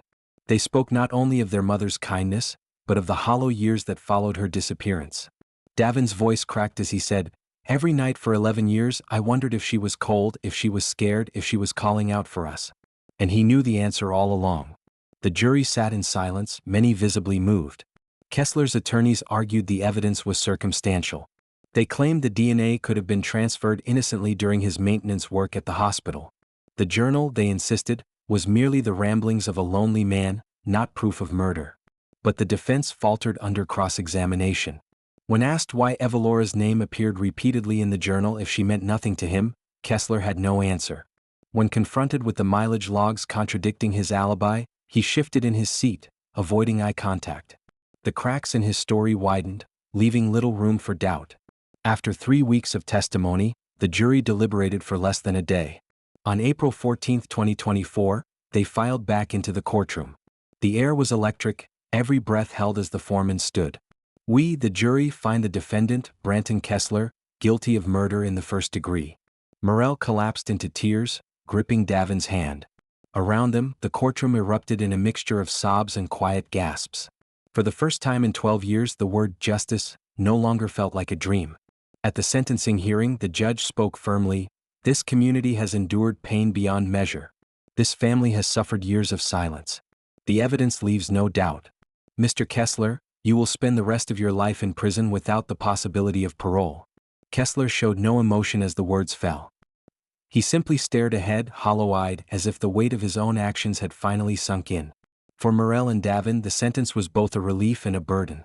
They spoke not only of their mother's kindness, but of the hollow years that followed her disappearance. Davin's voice cracked as he said, "Every night for 11 years I wondered if she was cold, if she was scared, if she was calling out for us." And he knew the answer all along. The jury sat in silence, many visibly moved. Kessler's attorneys argued the evidence was circumstantial. They claimed the DNA could have been transferred innocently during his maintenance work at the hospital. The journal, they insisted, was merely the ramblings of a lonely man, not proof of murder. But the defense faltered under cross-examination. When asked why Evelora's name appeared repeatedly in the journal if she meant nothing to him, Kessler had no answer. When confronted with the mileage logs contradicting his alibi, he shifted in his seat, avoiding eye contact. The cracks in his story widened, leaving little room for doubt. After 3 weeks of testimony, the jury deliberated for less than a day. On April 14, 2024, they filed back into the courtroom. The air was electric, every breath held as the foreman stood. "We, the jury, find the defendant, Branton Kessler, guilty of murder in the first degree." Morel collapsed into tears, gripping Davin's hand. Around them, the courtroom erupted in a mixture of sobs and quiet gasps. For the first time in 12 years, the word justice no longer felt like a dream. At the sentencing hearing, the judge spoke firmly, "This community has endured pain beyond measure. This family has suffered years of silence. The evidence leaves no doubt. Mr. Kessler, you will spend the rest of your life in prison without the possibility of parole." Kessler showed no emotion as the words fell. He simply stared ahead, hollow-eyed, as if the weight of his own actions had finally sunk in. For Morel and Davin, the sentence was both a relief and a burden.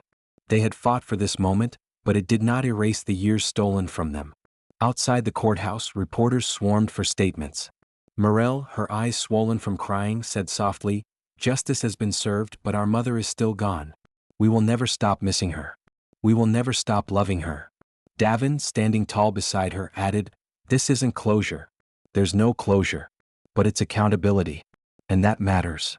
They had fought for this moment, but it did not erase the years stolen from them. Outside the courthouse, reporters swarmed for statements. Morel, her eyes swollen from crying, said softly, Justice has been served, but our mother is still gone. We will never stop missing her. We will never stop loving her." Davin, standing tall beside her, added, "This isn't closure. There's no closure. But it's accountability. And that matters."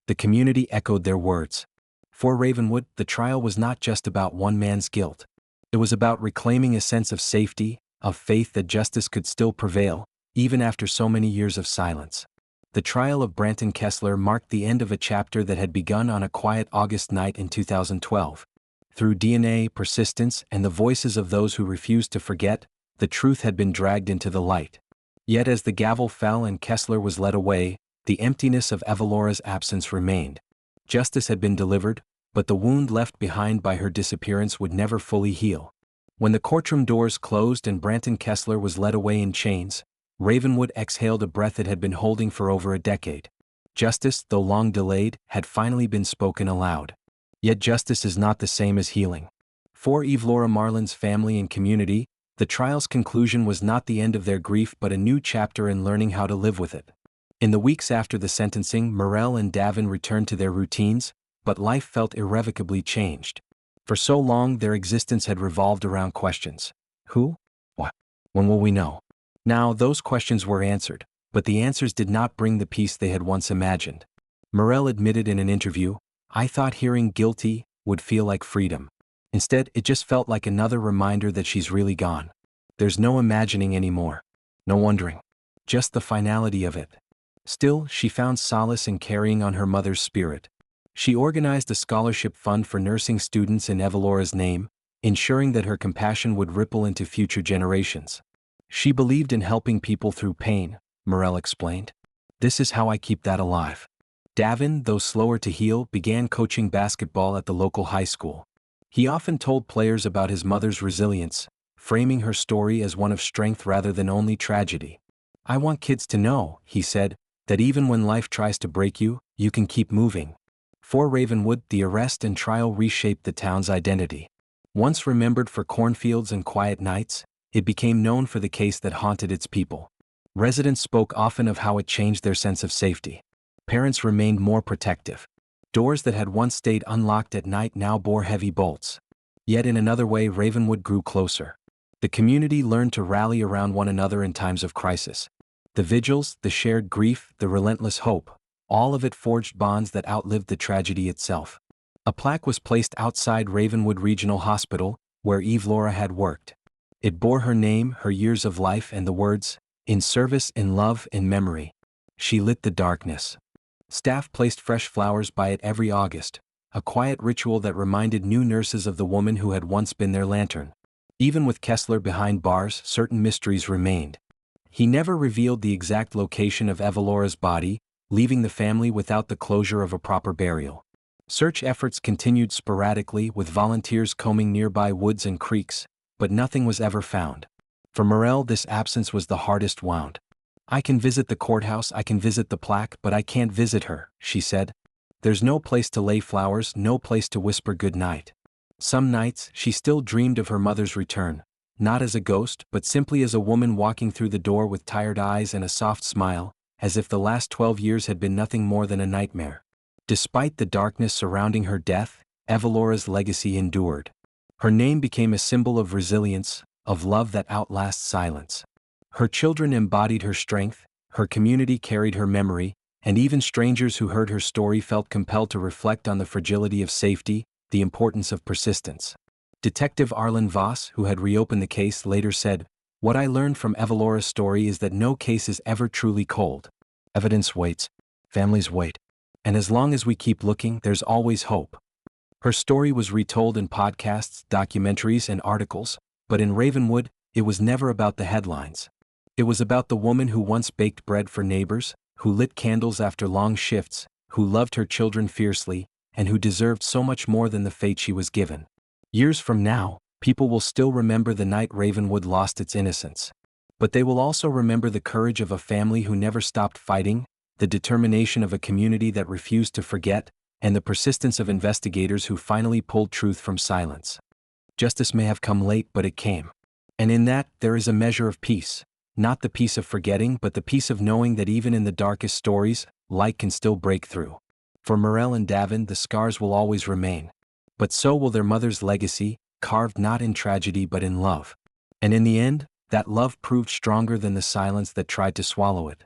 The community echoed their words. For Ravenwood, the trial was not just about one man's guilt. It was about reclaiming a sense of safety, of faith that justice could still prevail, even after so many years of silence. The trial of Branton Kessler marked the end of a chapter that had begun on a quiet August night in 2012. Through DNA, persistence, and the voices of those who refused to forget, the truth had been dragged into the light. Yet as the gavel fell and Kessler was led away, the emptiness of Evelora's absence remained. Justice had been delivered, but the wound left behind by her disappearance would never fully heal. When the courtroom doors closed and Branton Kessler was led away in chains, Ravenwood exhaled a breath it had been holding for over a decade. Justice, though long delayed, had finally been spoken aloud. Yet justice is not the same as healing. For Evelora Marlin's family and community, the trial's conclusion was not the end of their grief but a new chapter in learning how to live with it. In the weeks after the sentencing, Morel and Davin returned to their routines, but life felt irrevocably changed. For so long their existence had revolved around questions. Who? What? When will we know? Now those questions were answered, but the answers did not bring the peace they had once imagined. Morel admitted in an interview, "I thought hearing guilty would feel like freedom. Instead, it just felt like another reminder that she's really gone. There's no imagining anymore. No wondering. Just the finality of it." Still, she found solace in carrying on her mother's spirit. She organized a scholarship fund for nursing students in Evelora's name, ensuring that her compassion would ripple into future generations. She believed in helping people through pain, Morel explained. "This is how I keep that alive." Davin, though slower to heal, began coaching basketball at the local high school. He often told players about his mother's resilience, framing her story as one of strength rather than only tragedy. "I want kids to know," he said, "that even when life tries to break you, you can keep moving." For Ravenwood, the arrest and trial reshaped the town's identity. Once remembered for cornfields and quiet nights, it became known for the case that haunted its people. Residents spoke often of how it changed their sense of safety. Parents remained more protective. Doors that had once stayed unlocked at night now bore heavy bolts. Yet in another way, Ravenwood grew closer. The community learned to rally around one another in times of crisis. The vigils, the shared grief, the relentless hope, all of it forged bonds that outlived the tragedy itself. A plaque was placed outside Ravenwood Regional Hospital, where Evelora had worked. It bore her name, her years of life, and the words, "In service, in love, in memory." She lit the darkness. Staff placed fresh flowers by it every August, a quiet ritual that reminded new nurses of the woman who had once been their lantern. Even with Kessler behind bars, certain mysteries remained. He never revealed the exact location of Evelora's body, leaving the family without the closure of a proper burial. Search efforts continued sporadically, with volunteers combing nearby woods and creeks, but nothing was ever found. For Morel, this absence was the hardest wound. "I can visit the courthouse, I can visit the plaque, but I can't visit her," she said. "There's no place to lay flowers, no place to whisper good night." Some nights, she still dreamed of her mother's return, not as a ghost, but simply as a woman walking through the door with tired eyes and a soft smile, as if the last 12 years had been nothing more than a nightmare. Despite the darkness surrounding her death, Evelora's legacy endured. Her name became a symbol of resilience, of love that outlasts silence. Her children embodied her strength, her community carried her memory, and even strangers who heard her story felt compelled to reflect on the fragility of safety, the importance of persistence. Detective Arlen Voss, who had reopened the case, later said, "What I learned from Evelora's story is that no case is ever truly cold. Evidence waits, families wait, and as long as we keep looking, there's always hope." Her story was retold in podcasts, documentaries, and articles, but in Ravenwood, it was never about the headlines. It was about the woman who once baked bread for neighbors, who lit candles after long shifts, who loved her children fiercely, and who deserved so much more than the fate she was given. Years from now, people will still remember the night Ravenwood lost its innocence. But they will also remember the courage of a family who never stopped fighting, the determination of a community that refused to forget, and the persistence of investigators who finally pulled truth from silence. Justice may have come late, but it came. And in that, there is a measure of peace. Not the peace of forgetting, but the peace of knowing that even in the darkest stories, light can still break through. For Morel and Davin, the scars will always remain. But so will their mother's legacy, carved not in tragedy but in love. And in the end, that love proved stronger than the silence that tried to swallow it.